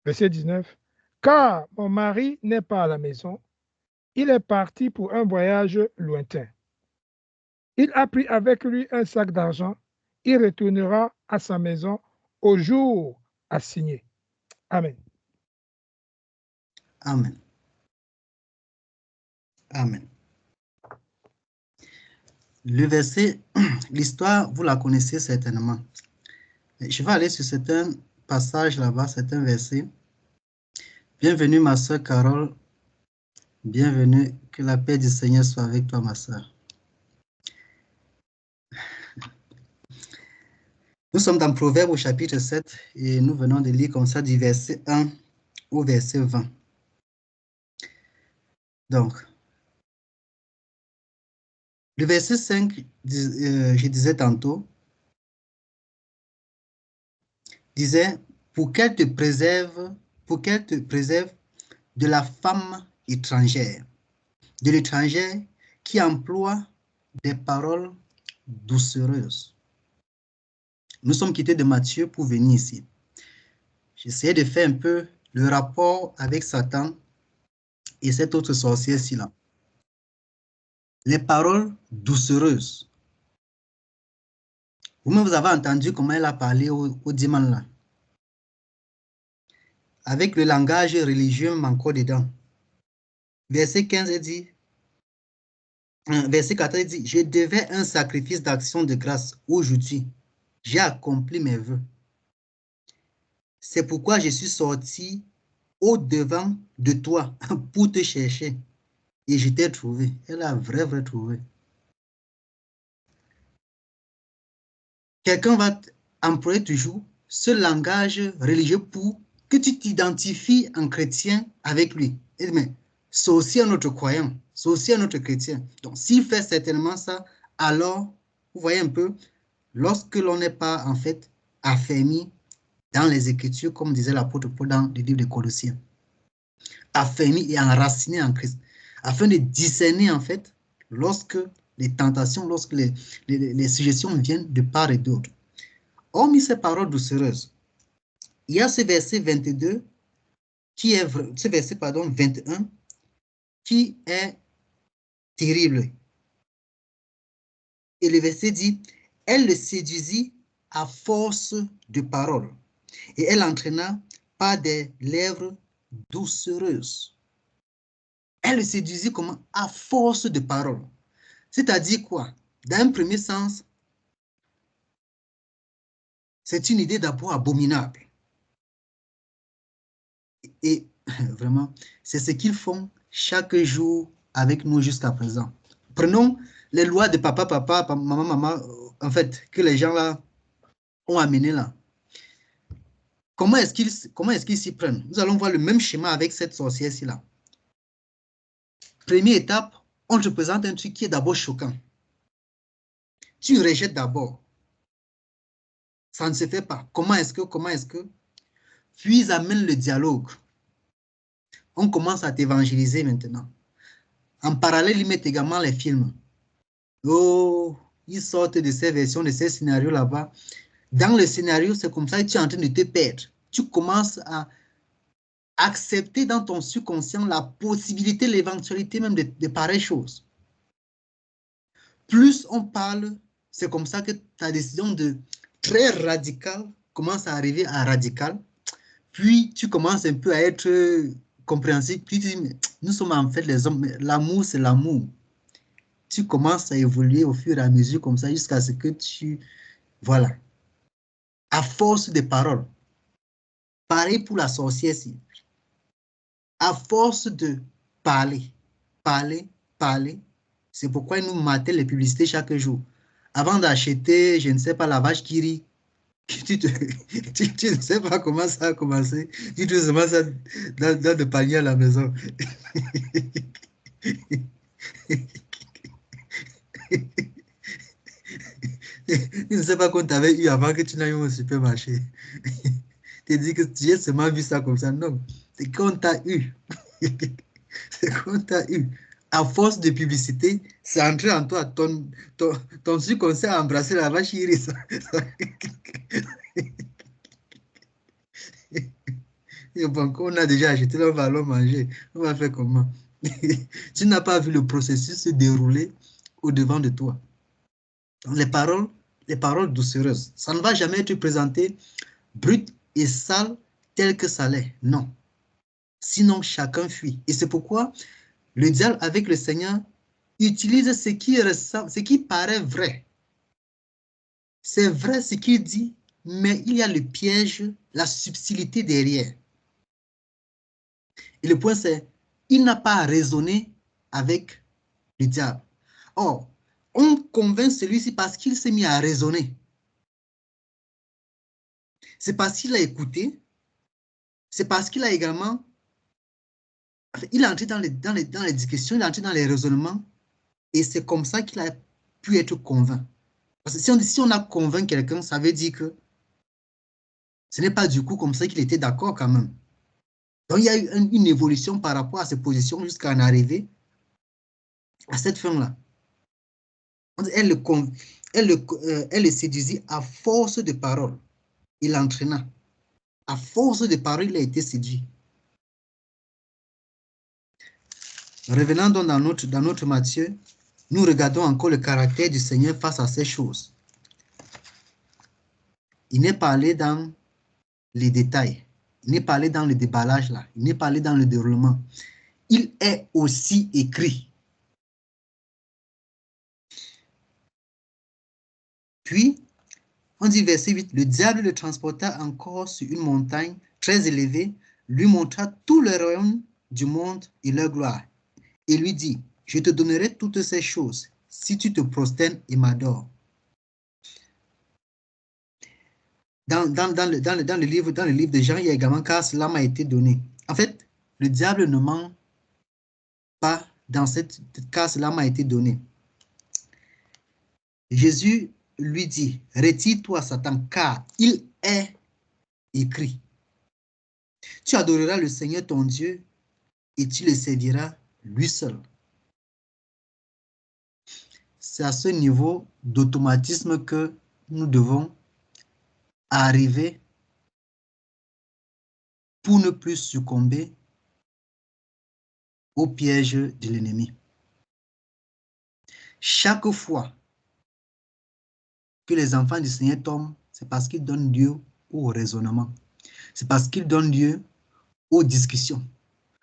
Verset 19. Car mon mari n'est pas à la maison. Il est parti pour un voyage lointain. Il a pris avec lui un sac d'argent. Il retournera à sa maison au jour assigné. Amen. Amen. Amen. Le verset, l'histoire, vous la connaissez certainement. Je vais aller sur certains passages là-bas, certains versets. Bienvenue ma soeur Carole. Bienvenue. Que la paix du Seigneur soit avec toi, ma soeur. Nous sommes dans Proverbes au chapitre 7 et nous venons de lire comme ça du verset 1 au verset 20. Donc, le verset 5, je disais tantôt, disait, pour qu'elle te préserve de la femme étrangère, de l'étranger qui emploie des paroles doucereuses. Nous sommes quittés de Matthieu pour venir ici. J'essayais de faire un peu le rapport avec Satan et cette autre sorcière-ci là. Les paroles doucereuses. Vous-même, vous avez entendu comment elle a parlé au dimanche là. Avec le langage religieux encore dedans. Verset 15 dit, verset 14 dit, je devais un sacrifice d'action de grâce aujourd'hui. J'ai accompli mes vœux. C'est pourquoi je suis sorti au-devant de toi pour te chercher. Et je t'ai trouvé. Elle a vraiment trouvé. Quelqu'un va employer toujours ce langage religieux pour que tu t'identifies en chrétien avec lui. Mais c'est aussi un autre croyant, c'est aussi un autre chrétien. Donc, s'il fait certainement ça, alors, vous voyez un peu, lorsque l'on n'est pas, en fait, affermi dans les Écritures, comme disait l'apôtre Paul dans le livre de Colossiens, affermi et enraciné en Christ, afin de discerner, en fait, lorsque les tentations, lorsque les suggestions viennent de part et d'autre. Hormis ces paroles doucereuses, il y a ce verset 22, ce verset 21, qui est terrible. Et le verset dit, elle le séduisit à force de paroles, et elle entraîna par des lèvres doucereuses. Elle le séduisit comment? À force de paroles. C'est-à-dire quoi? Dans un premier sens, c'est une idée d'abord abominable. Et vraiment, c'est ce qu'ils font chaque jour avec nous jusqu'à présent. Prenons les lois de papa, maman, en fait, que les gens là ont amené là. Comment est-ce qu'ils s'y prennent? Nous allons voir le même schéma avec cette sorcière-ci là. Première étape, on te présente un truc qui est d'abord choquant. Tu rejettes d'abord. Ça ne se fait pas. Comment est-ce que? Puis ils amènent le dialogue. On commence à t'évangéliser maintenant. En parallèle, ils mettent également les films. Oh, ils sortent de ces versions, de ces scénarios là-bas. Dans le scénario, c'est comme ça que tu es en train de te perdre. Tu commences à accepter dans ton subconscient la possibilité, l'éventualité même de pareilles choses. Plus on parle, c'est comme ça que ta décision de très radicale commence à arriver à radical. Puis tu commences un peu à être compréhensif. Puis tu dis, mais nous sommes en fait les hommes, l'amour c'est l'amour. Tu commences à évoluer au fur et à mesure comme ça jusqu'à ce que tu... Voilà. À force de paroles. Pareil pour la sorcière. À force de parler, parler, c'est pourquoi ils nous matent les publicités chaque jour. Avant d'acheter, je ne sais pas, la vache qui rit, tu ne sais pas comment ça a commencé. Tu te seulement ça dans le panier à la maison. Tu ne sais pas qu'on t'avait eu avant que tu n'ailles au supermarché. Tu dis que tu as seulement vu ça comme ça. Non, c'est qu'on t'a eu. C'est qu'on t'a eu. À force de publicité, c'est entré en toi. Ton subconscient a embrassé la vache iris. Bon, on a déjà acheté, là, on va aller manger. On va faire comment? Tu n'as pas vu le processus se dérouler au-devant de toi. Les paroles doucereuses, ça ne va jamais être présenté brut et sale tel que ça l'est. Non. Sinon, chacun fuit. Et c'est pourquoi le diable, avec le Seigneur, utilise ce qui ressemble, ce qui paraît vrai. C'est vrai ce qu'il dit, mais il y a le piège, la subtilité derrière. Et le point, c'est il n'a pas à raisonner avec le diable. Or, on convainc celui-ci parce qu'il s'est mis à raisonner. C'est parce qu'il a écouté. C'est parce qu'il a également... Il est entré dans les discussions, il est entré dans les raisonnements. Et c'est comme ça qu'il a pu être convaincu. Parce que si on a convaincu quelqu'un, ça veut dire que ce n'est pas du coup comme ça qu'il était d'accord quand même. Donc il y a eu une évolution par rapport à ses positions jusqu'à en arriver à cette fin-là. Elle le séduisit à force de parole. Il l'entraîna. À force de parole, il a été séduit. Revenons donc dans notre Matthieu, nous regardons encore le caractère du Seigneur face à ces choses. Il n'est pas allé dans les détails. Il n'est pas allé dans le déballage là. Il n'est pas allé dans le déroulement. Il est aussi écrit. Puis, on dit verset 8, le diable le transporta encore sur une montagne très élevée, lui montra tout le royaume du monde et leur gloire. Et lui dit, je te donnerai toutes ces choses si tu te prosternes et m'adores. Dans le livre de Jean, il y a également car cela m'a été donné. En fait, le diable ne ment pas dans cette car cela m'a été donné. Jésus lui dit, retire-toi Satan, car il est écrit. Tu adoreras le Seigneur ton Dieu et tu le serviras lui seul. C'est à ce niveau d'automatisme que nous devons arriver pour ne plus succomber au piège de l'ennemi. Chaque fois que les enfants du Seigneur tombent, c'est parce qu'ils donnent lieu au raisonnement. C'est parce qu'ils donnent lieu aux discussions.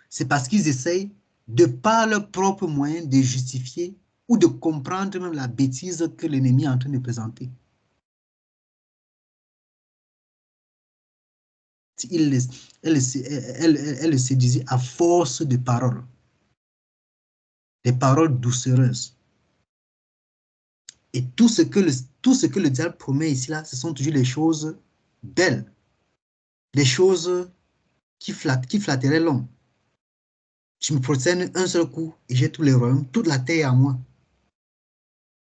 C'est parce qu'ils essayent, de par leurs propres moyens, de justifier ou de comprendre même la bêtise que l'ennemi est en train de présenter. Elle le séduisit à force de paroles. Des paroles doucereuses. Et tout ce que le diable promet ici, là, ce sont toujours les choses belles. Les choses qui flatteraient l'homme. Je me prosterne un seul coup et j'ai tous les royaumes, toute la terre à moi.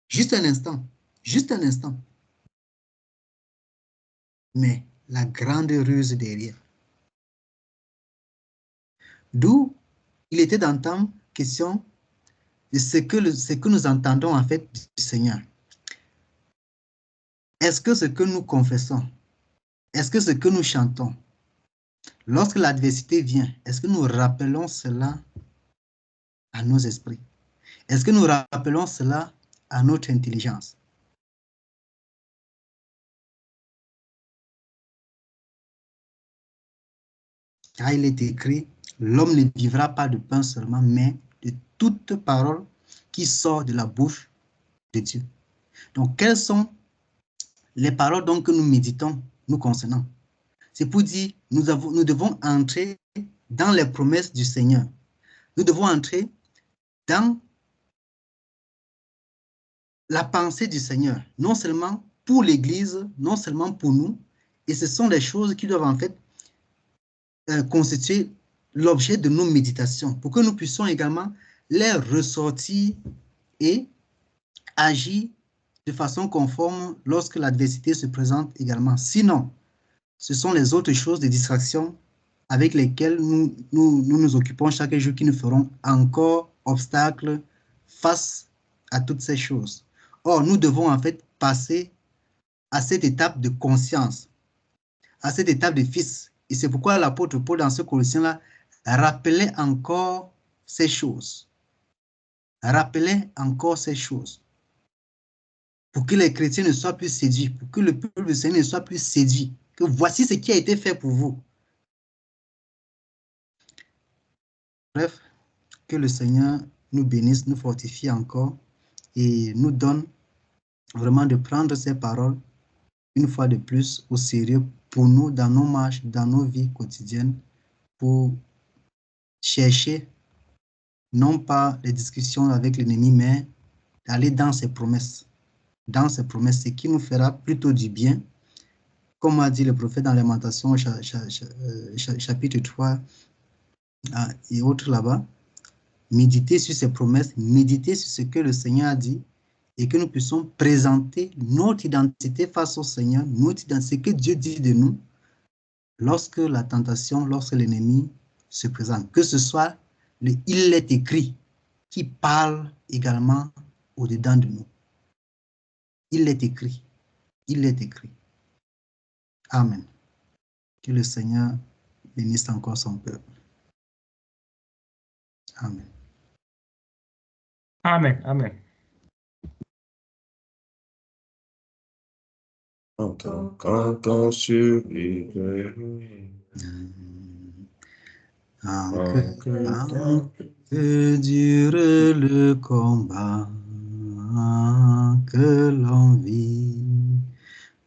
Juste un instant. Juste un instant. Mais la grande ruse derrière. D'où il était d'entendre question de ce que nous entendons en fait du Seigneur. Est-ce que ce que nous confessons, est-ce que ce que nous chantons, Lorsque l'adversité vient, est-ce que nous rappelons cela à nos esprits? Est-ce que nous rappelons cela à notre intelligence? Car il est écrit, l'homme ne vivra pas de pain seulement, mais de toute parole qui sort de la bouche de Dieu. Donc, quelles sont les paroles donc, que nous méditons nous concernant? C'est pour dire, nous devons entrer dans les promesses du Seigneur. Nous devons entrer dans la pensée du Seigneur, non seulement pour l'Église, non seulement pour nous, et ce sont des choses qui doivent en fait constituer l'objet de nos méditations, pour que nous puissions également les ressortir et agir de façon conforme lorsque l'adversité se présente également. Sinon, ce sont les autres choses de distraction avec lesquelles nous occupons chaque jour qui nous feront encore obstacle face à toutes ces choses. Or, nous devons en fait passer à cette étape de conscience, à cette étape de fils. Et c'est pourquoi l'apôtre Paul, dans ce Colossiens-là, rappelait encore ces choses. Rappelait encore ces choses. Pour que les chrétiens ne soient plus séduits, pour que le peuple du Seigneur ne soit plus séduit. Que voici ce qui a été fait pour vous. Bref, que le Seigneur nous bénisse, nous fortifie encore et nous donne vraiment de prendre ces paroles une fois de plus au sérieux pour nous dans nos marches, dans nos vies quotidiennes, pour chercher non pas les discussions avec l'ennemi, mais d'aller dans ses promesses. Dans ses promesses, ce qui nous fera plutôt du bien. Comme a dit le prophète dans Lamentations, chapitre 3 et autres là-bas, méditer sur ses promesses, méditer sur ce que le Seigneur a dit et que nous puissions présenter notre identité face au Seigneur, ce que Dieu dit de nous lorsque la tentation, lorsque l'ennemi se présente. Que ce soit le « il est écrit » qui parle également au-dedans de nous. Il est écrit. Il est écrit. Amen. Que le Seigneur bénisse encore son peuple. Amen. Amen. Amen. Quand sur les Que dure le combat que l'on vit,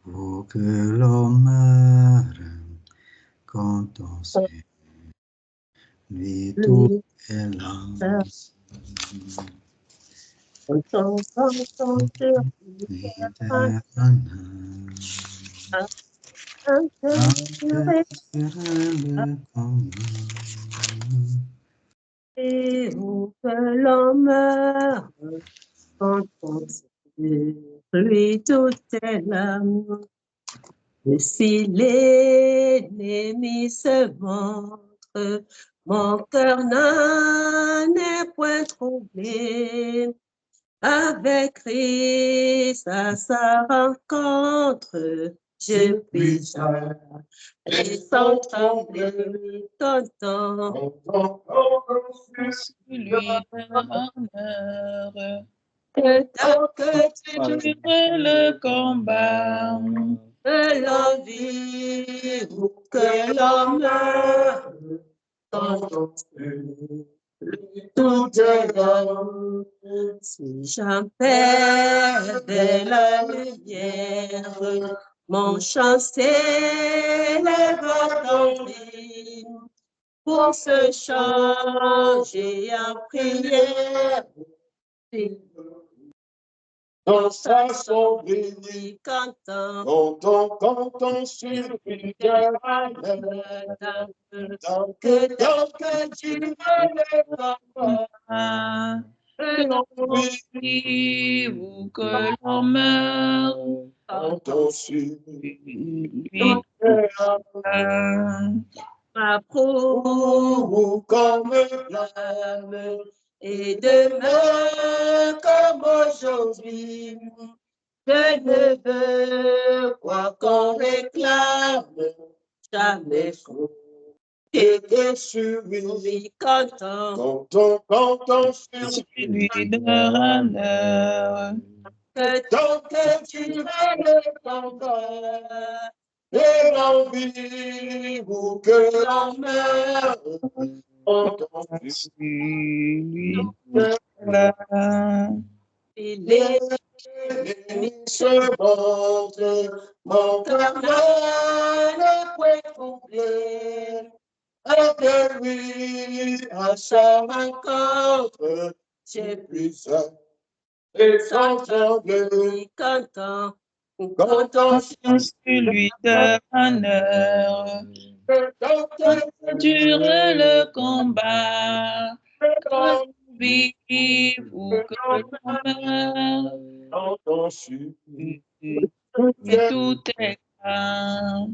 ou que l'on meure quand on suit lui tout est là. Et où que l'on meurt, quand on lui tout est l'amour. Et si l'ennemi se montre, mon cœur n'en est point troublé. Avec Christ à sa rencontre, je puis et sans trembler, t'entends. Lui l'honneur, Que tant que tu dure le combat, que l'on vit ou que l'on meurt, quand tout est dans. Si j'en perds la lumière, mon chant s'élève en vie. Pour se changer en prière, dans sa béni cantant, quand sur fidèle, que tu me le combat, que l'on vit ou que l'on meurt, quand on suit lui m'approuve comme flamme, et demain comme aujourd'hui, je ne veux quoi qu'on réclame, jamais faux. et sur lui cantant sur lui d'un honneur. que tant que tu vas le combat, et l'on vive ou que l'on meure, Lui là. il est se montre, mon cœur ne peut trouver. Avec lui, à sa rencontre, c'est plus ça. Et sans trembler, cantant sur lui d'un honneur. Dure le combat, que l'on vive ou que l'on meure. Et tout est là.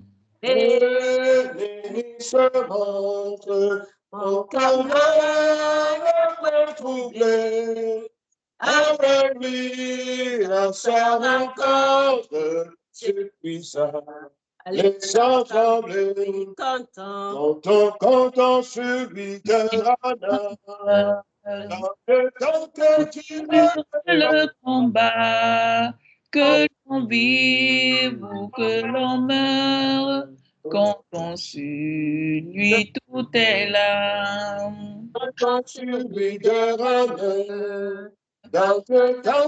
Et l'ennemi se montre, mon cœur ne peut troubler. Avec lui, à sa rencontre, c'est puissant. Laissant trembler, cantant sur lui de radar. Tant que tu Le combat, que l'on vive ou que l'on meure, quand on sur lui tout est là. cantant sur lui de radar. Tant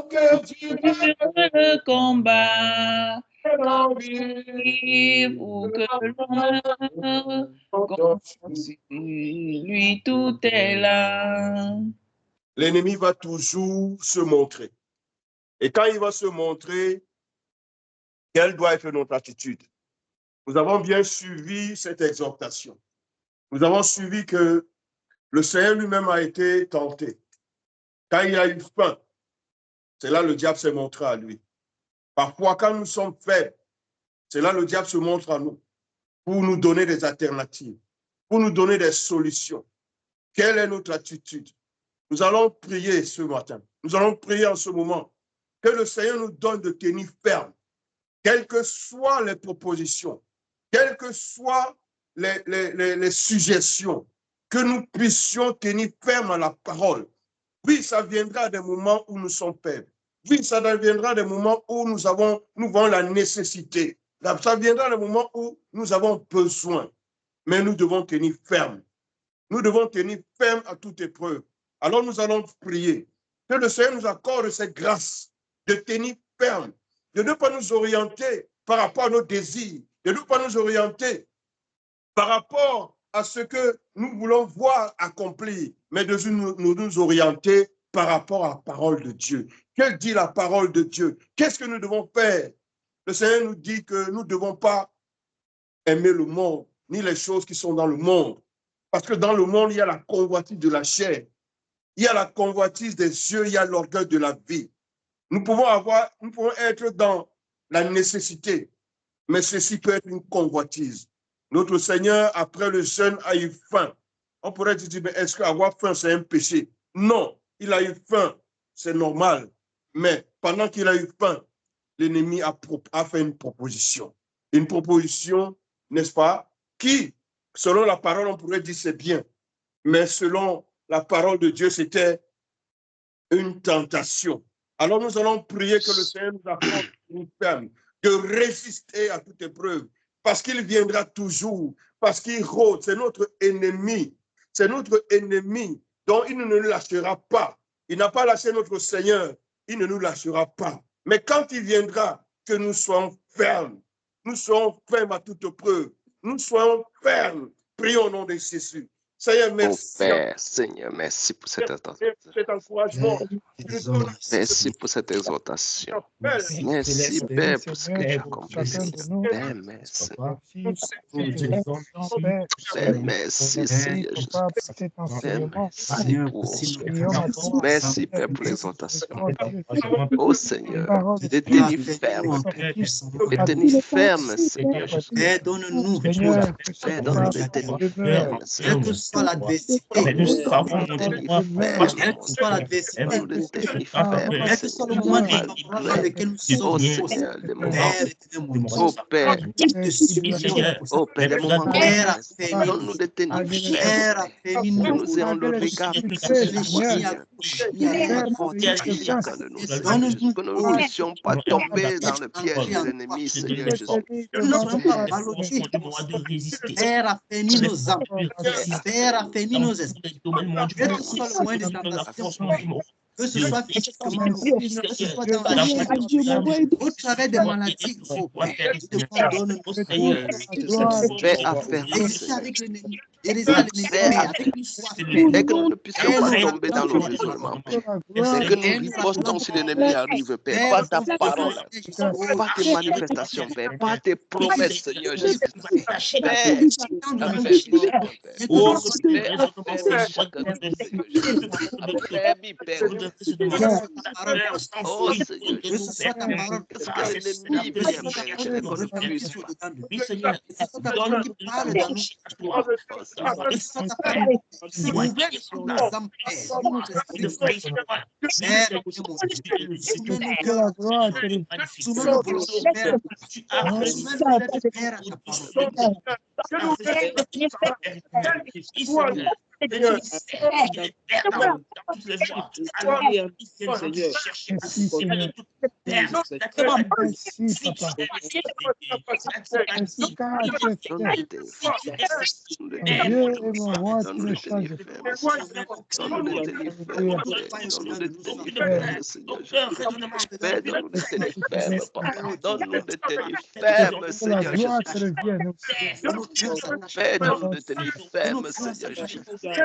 que tu Le combat, que l'on vive ou que l'on meure, quand on sur lui tout est là. L'ennemi va toujours se montrer. Et quand il va se montrer, quelle doit être notre attitude? Nous avons bien suivi cette exhortation. Nous avons suivi que le Seigneur lui-même a été tenté. Quand il a eu faim, c'est là le diable s'est montré à lui. Parfois, quand nous sommes faibles, c'est là le diable se montre à nous pour nous donner des alternatives, pour nous donner des solutions. Quelle est notre attitude? Nous allons prier ce matin. Nous allons prier en ce moment que le Seigneur nous donne de tenir ferme, quelles que soient les propositions, quelles que soient les suggestions, que nous puissions tenir ferme à la parole. Oui, ça viendra des moments où nous sommes faibles. Oui, ça viendra des moments où nous avons la nécessité. Ça viendra des moments où nous avons besoin. Mais nous devons tenir ferme. Nous devons tenir ferme à toute épreuve. Alors nous allons prier que le Seigneur nous accorde cette grâce de tenir ferme, de ne pas nous orienter par rapport à nos désirs, de ne pas nous orienter par rapport à ce que nous voulons voir accomplir, mais de nous orienter par rapport à la parole de Dieu. Que dit la parole de Dieu? Qu'est-ce que nous devons faire? Le Seigneur nous dit que nous ne devons pas aimer le monde, ni les choses qui sont dans le monde. Parce que dans le monde, il y a la convoitise de la chair, il y a la convoitise des yeux, il y a l'orgueil de la vie. Nous pouvons être dans la nécessité, mais ceci peut être une convoitise. Notre Seigneur, après le jeûne, a eu faim. On pourrait dire, mais est-ce qu'avoir faim, c'est un péché? Non, il a eu faim, c'est normal. Mais pendant qu'il a eu faim, l'ennemi a fait une proposition. Une proposition, n'est-ce pas, qui, selon la parole, on pourrait dire c'est bien. Mais selon la parole de Dieu, c'était une tentation. Alors nous allons prier que le Seigneur nous accorde une ferme de résister à toute épreuve, parce qu'il viendra toujours, parce qu'il rôde, c'est notre ennemi, dont il ne nous lâchera pas. Il n'a pas lâché notre Seigneur, il ne nous lâchera pas. Mais quand il viendra, que nous soyons fermes à toute épreuve, nous soyons fermes. Prions au nom de Jésus. Seigneur, merci. Père, Seigneur, merci pour cet encouragement. Merci pour cette exhortation. Merci, Père, pour ce que tu as accompli. Père, merci. Père, merci, Seigneur Jésus. Merci, Père, pour l'exhortation. Oh, Seigneur, de tenir ferme. De tenir ferme, Seigneur Jésus. Père, donne-nous. Père, donne-nous de tenir ferme, Seigneur. soit l'adversité, Mais nous savons, mon Dieu, moi, quelle que soit l'adversité, Donne-nous de tenir quel ferme, que soit le moment temporel dans lequel nous sommes, Oh Seigneur, les moments. Père éternel, mon Dieu, Oh Père. te supplions, Oh Père, les moments de Père, détresse. Donne-nous de tenir Père, ferme. affermis-nous, Que nous ayons le regard fixe, ni à gauche, ni à droite, fortifié dans le nom de Jésus. donne-nous Que nous ne puissions pas tomber dans le piège de l'ennemi, Seigneur Jésus. que nous ne soyons pas ballottés. Père, affermis nos âmes. Père, affermis nos esprits. Quel que soit le moyen de tentation, que ce soit physiquement, que ce soit dans la chair, au travers des maladies, oh Père, nous te donne Fais affermir, résister avec l'ennemi, et résister à l'ennemi, avec une foi. et que nous ne puissions pas tomber dans le raisonnement, Père. Et que nous ripostons si l'ennemi arrive, Père, par ta parole, par tes manifestations, Père, par tes promesses, Seigneur Jésus. Père, oh Seigneur, Que ce soit ta parole, que l'ennemi vient, Père, que les ne puissent pas. que ce soit ta parole qui parle dans nous, que ce soit ta parole qui ouvre nos âmes, Père, nos esprits, Père, soumets-nous volontaires, soumets-nous Père à ta parole. Donne-nous de tenir ferme, Seigneur Jésus. Père, donne-nous de tenir ferme, Seigneur Jésus.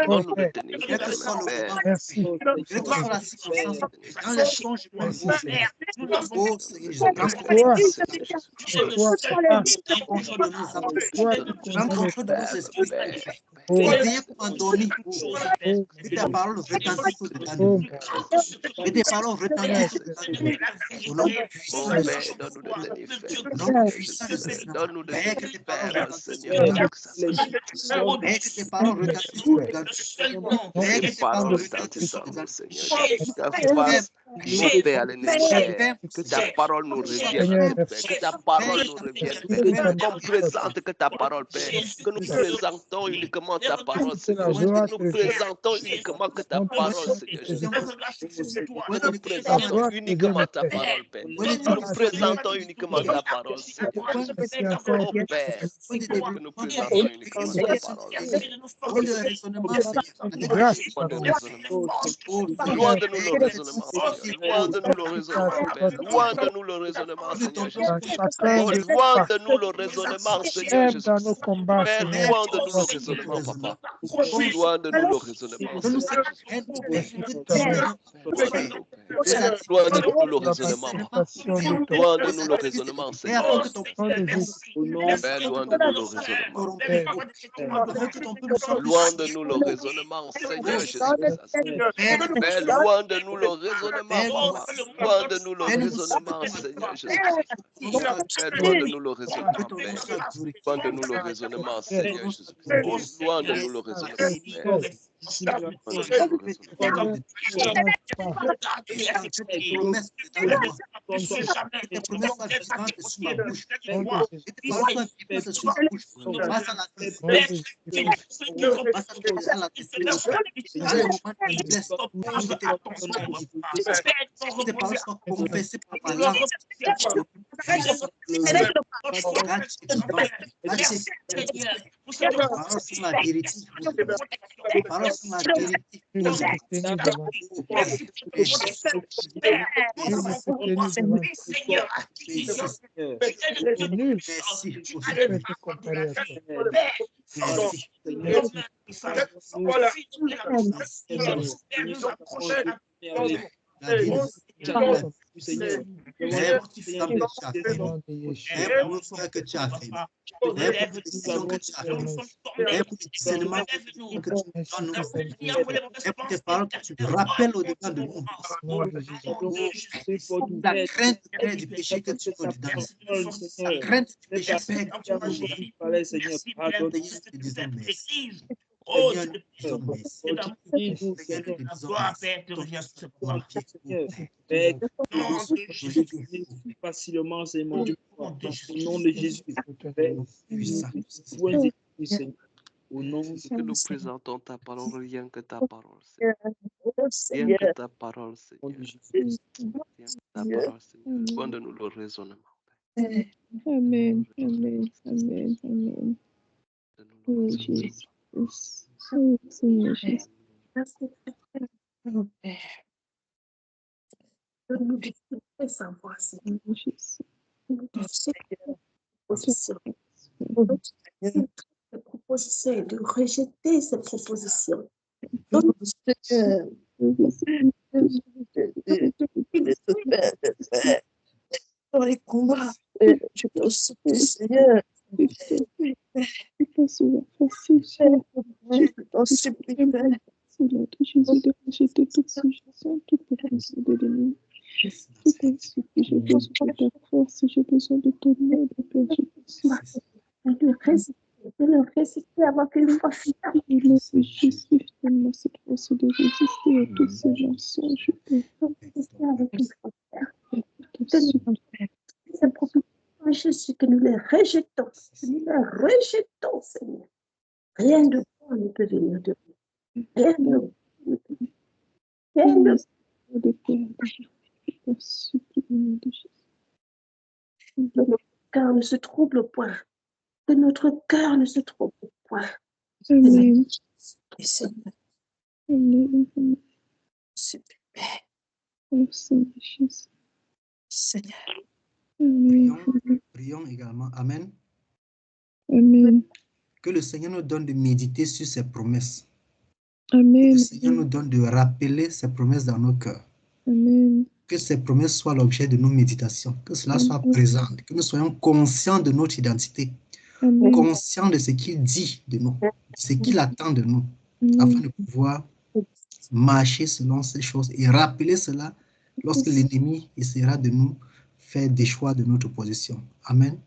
Donne-nous de tenir ferme, Père. Merci. Quelle que soit la circonstance, dans les changements, oh Seigneur, prends contrôle de nos âmes, prends contrôle de nos esprits, éveillez pour endormir, que ta parole retentisse au-dedans de nous, que tes paroles retentissent au-dedans de nous, au nom puissant de Jésus, au nom puissant de Jésus, Père, que tes paroles retentissent au-dedans de nous, Père, que tes paroles retentissent au-dedans de nous, Père, que tes paroles retentissent au-dedans de nous, Mon Père à l'ennemi, que ta parole nous revienne, que ta parole nous revienne, qu'on présente que ta parole, Père, que nous présentons uniquement ta parole, Seigneur, que nous présentons uniquement que ta parole, Seigneur, que nous présentons uniquement ta parole, Père, que nous présentons uniquement ta parole, Seigneur, oh Père, que nous présentons uniquement ta parole, loin de nous le raisonnement, loin de nous le raisonnement, Père. Loin de nous le raisonnement, Seigneur Jésus. Loin de nous le raisonnement, Seigneur Jésus. Père, loin de nous le raisonnement, Papa. Loin de nous le raisonnement, Seigneur Jésus. Loin de nous le raisonnement, Papa. Loin de nous le raisonnement, Seigneur Jésus. Père, loin de nous le raisonnement. Loin de nous le raisonnement, Seigneur Jésus. Père, loin de nous le raisonnement, loin de nous le raisonnement, Seigneur Jésus. Loin de nous le raisonnement, Père. Loin de nous le raisonnement, Seigneur Jésus. Loin de nous le raisonnement, Père. que tu as fait. Pour les décisions que tu as faites, pour les discernements que tu donnes, pour tes paroles que tu rappelles au-dedans de nous, la crainte du péché que tu as dedans, la crainte du péché que tu as dedans, Seigneur, te disons merci. Oh, Seigneur, nous te disons merci. c'est dans Seigneur, nous te la disons gloire, merci. Père, te revient sur ce point. Père, Au nom de Jésus. facilement, c'est mon Dieu. Au nom de Jésus. Au nom de Jésus. Père, Puissant. soins et tout, Seigneur. Au nom de Ce que nous présentons ta parole, rien que ta parole, Oh, Seigneur. Rien que Seigneur. ta parole, Seigneur. Jésus. Rien que ta parole, Seigneur. Donne-nous le raisonnement. Amen. Amen. Amen. Amen. Amen. Donne-nous Oh le raisonnement. Jesus. Oh Seigneur Jésus. Merci, mon Père. Donne-nous de tout savoir, Seigneur. Oh Jésus. Donne-nous de proposition. De proposition et de rejeter ces propositions. Donne-nous, Seigneur, de te faire, de faire. Dans les combats, je te supplie, Seigneur. C'est pas souvent facile, Seigneur. Je t'en supplie, Père. Seigneur de Jésus, de rejeter toute suggestion, toute proposition de l'ennemi. Je t'en supplie, j'ai besoin de ta force, j'ai besoin de ton aide, Père, je t'en supplie. De le résister avant que nous fassions. Au nom de Jésus, donne-moi cette force de résister à tous ces mensonges, Père. Résister avec nous, Père. Je t'en supplie. Ces propositions, Jésus, que nous les rejetons. Que nous les rejetons, Seigneur. Rien de bon ne peut venir de nous. Rien de bon ne peut venir. Rien de de Père, je t'en supplie au nom de Jésus. que notre cœur ne se trouble point. Que notre cœur ne se trouble point. Amen. Et Seigneur, Amen. Amen. supplie, Oh Seigneur Jésus. Seigneur. Amen. Prions également. Amen. Amen. Que le Seigneur nous donne de méditer sur ses promesses. Que Amen. le Seigneur nous donne de rappeler ses promesses dans nos cœurs. Amen. Que ces promesses soient l'objet de nos méditations. Que cela soit présent. Que nous soyons conscients de notre identité. Amen. Conscients de ce qu'il dit de nous. De ce qu'il attend de nous. Afin de pouvoir marcher selon ces choses et rappeler cela lorsque l'ennemi essaiera de nous faire des choix de notre position. Amen.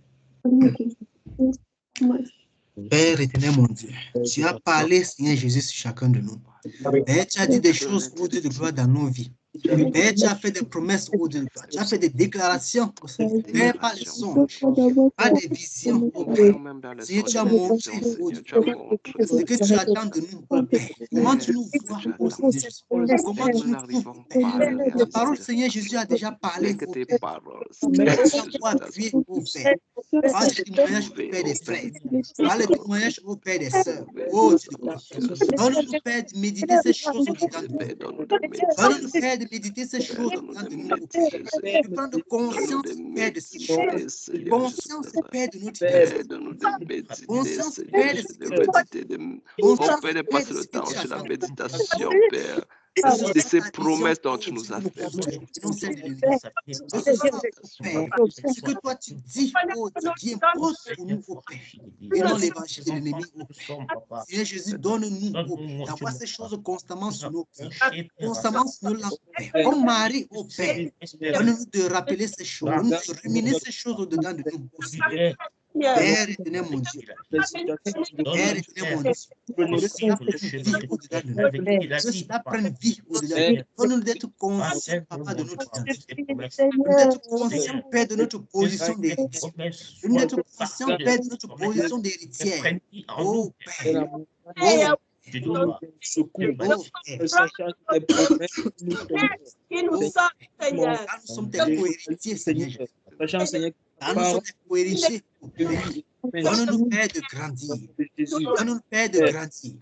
Père éternel, mon Dieu, tu as parlé, Seigneur Jésus, sur chacun de nous. Père, tu as dit des choses au-dessus de gloire dans nos vies. Père, tu as fait des promesses au-dessus de toi. Tu as fait des déclarations. Père, pas les songes, pas des visions. Oh Père, Seigneur, tu as montré ce que tu attends de nous. Oh Père, comment tu nous vois, oh Seigneur Jésus. Comment tu nous trouves, Père. Ta parole, Seigneur Jésus, a déjà parlé, oh Père. Père, tu as beau appuyer, oh Père. Par le témoignage, oh Père, des frères. Par le témoignage, oh Père, des sœurs. Oh Dieu de gloire. Donne-nous, Père, de méditer ces choses au-dedans de nous. Donne-nous, Père, de méditer ces choses au-dedans de nous. De prendre conscience, Père, de ces choses. Conscience, Père, de notre identité. Conscience, Père, de ce que tu as dit. Oh Père, de passer le temps sur la méditation, Père. De ces promesses dont tu nous as fait. Ce que toi tu dis, oh Dieu, qui impose pour nous, oh Père, et non l'évangile de l'ennemi, oh Père. Seigneur Jésus, donne-nous, oh Père, d'avoir ces choses constamment sur nos cœurs, constamment sur nos langues, Père. Comme Marie, oh Père, donne-nous de rappeler ces choses, donne-nous de ruminer ces choses au-dedans de nous aussi. Père éternel, mon Dieu. Père éternel, mon Dieu. Que cela prenne vie au-dedans de nous. Que cela prenne vie au-dedans de nous. Donne-nous d'être conscients, Papa, de notre identité. Donne-nous d'être conscients, Père, de notre position d'héritier. Donne-nous d'être conscients, Père, de notre position d'héritière. Oh, Père. Oh, nous sommes tes co-héritiers, Seigneur. Nous sommes tes co-héritiers. Donne-nous, Père, de grandir. Donne-nous, Père, de grandir.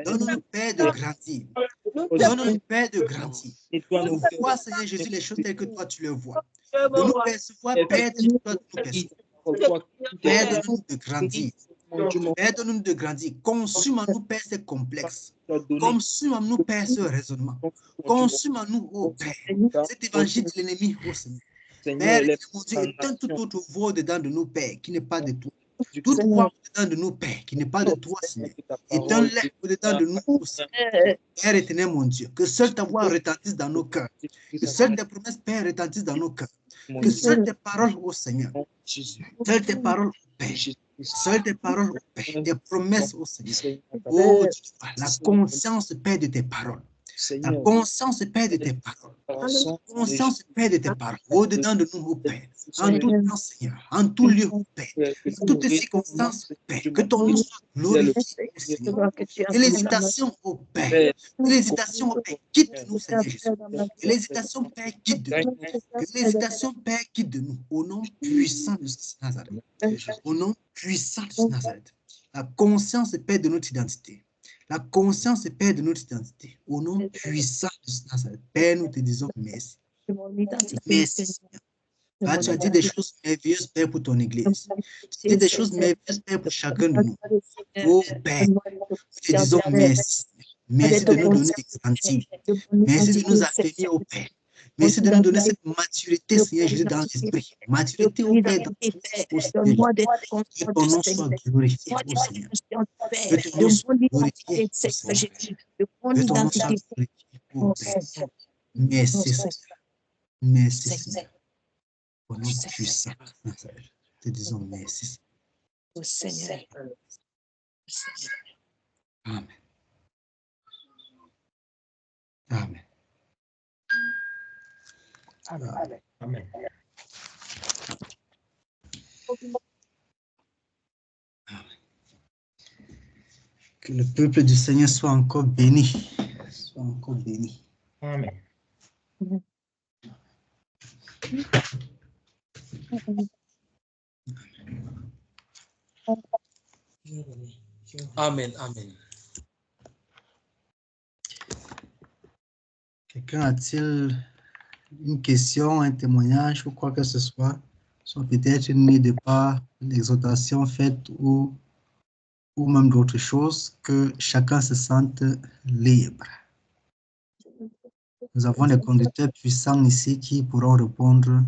Donne-nous, Père, de grandir. Donne-nous, Père, de grandir. Nous voir, Seigneur Jésus, les choses telles que toi, tu les vois. De nous percevoir, Père, telles que toi, tu nous perçois. Père, donne-nous de grandir. Père, donne-nous de grandir. Consume en nous, Père, ces complexes. Consume en nous, Père, ce raisonnement. Consume en nous, oh Père, cet évangile de l'ennemi, oh Seigneur. Père, mon Dieu, éteins toute autre voix dedans de nos pères qui n'est pas de toi. Toute voix dedans de nos pères qui n'est pas de toi, Seigneur. Éteins-les au-dedans de nous aussi. Père éternel, mon Dieu, que seule ta voix retentisse dans nos cœurs. Que seules tes promesses, Père, retentissent dans nos cœurs. Que seules tes paroles, ô Seigneur, seules tes paroles, Père, Seules tes paroles, ô Père, tes promesses, ô Seigneur. Oh, la conscience, Père, de tes paroles. La conscience, Père, de tes paroles. La conscience, Père, de tes paroles. Au-dedans de nous, ô Père. En tout temps, Seigneur. En tout lieu, ô Père. En toutes circonstances, ô Père. Que ton nom soit glorifié, ô Seigneur. Que l'hésitation, ô Père. Que l'hésitation, ô Père, quitte nous, Seigneur Jésus. Que l'hésitation, Père, quitte de nous. Que l'hésitation, Père, quitte de nous. Au nom puissant de Nazareth. Au nom puissant de Nazareth. La conscience, Père, de notre identité. La conscience, Père, de notre identité. Au nom puissant de Nazareth. Père, nous te disons merci. Merci, Seigneur. Ah, tu as dit des choses merveilleuses, Père, pour ton Église. Tu as dit des choses merveilleuses, Père, pour chacun de nous. Oh, Père, nous te disons merci. Merci de nous donner des garanties. Merci de nous affermir, oh Père. Merci de nous donner cette maturité, Seigneur Jésus, dans l'esprit. Maturité, oh Père, dans l'esprit. Que ton nom soit glorifié, oh Seigneur. Que ton nom soit glorifié, oh Seigneur. Que ton nom soit glorifié, oh Père. Merci, Seigneur. Merci, Seigneur. Au nom puissant, te disons merci. Seigneur. Amen. Amen. Amen. Amen. Que le peuple du Seigneur soit encore béni. Soit encore béni. Amen. Amen. Amen. Quelqu'un a-t-il une question, un témoignage ou quoi que ce soit, soit peut-être une idée de part, une exhortation faite ou même d'autres choses, que chacun se sente libre. Nous avons des conducteurs puissants ici qui pourront répondre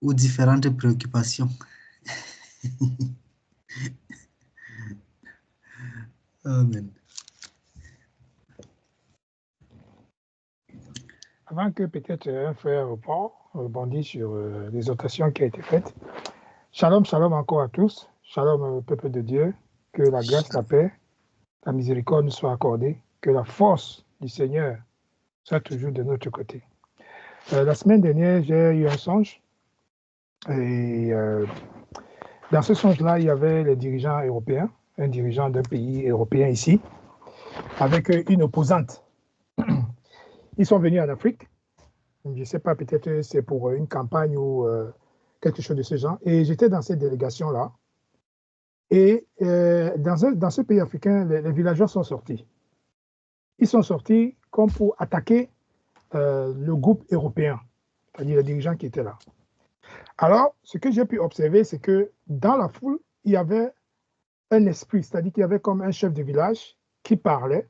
aux différentes préoccupations. Amen. Avant que peut-être un frère rebondisse sur l'exhortation qui a été faite. Shalom, shalom encore à tous. Shalom, peuple de Dieu. Que la grâce, la paix, la miséricorde nous soit accordée. Que la force du Seigneur soit toujours de notre côté. La semaine dernière, j'ai eu un songe. Et dans ce songe-là, il y avait les dirigeants européens, un dirigeant d'un pays européen ici, avec une opposante. Ils sont venus en Afrique. Je ne sais pas, peut-être c'est pour une campagne ou quelque chose de ce genre. Et j'étais dans cette délégation-là. Et dans ce pays africain, les villageois sont sortis. Ils sont sortis comme pour attaquer le groupe européen, c'est-à-dire les dirigeants qui étaient là. Alors, ce que j'ai pu observer, c'est que dans la foule, il y avait un esprit, c'est-à-dire qu'il y avait comme un chef de village qui parlait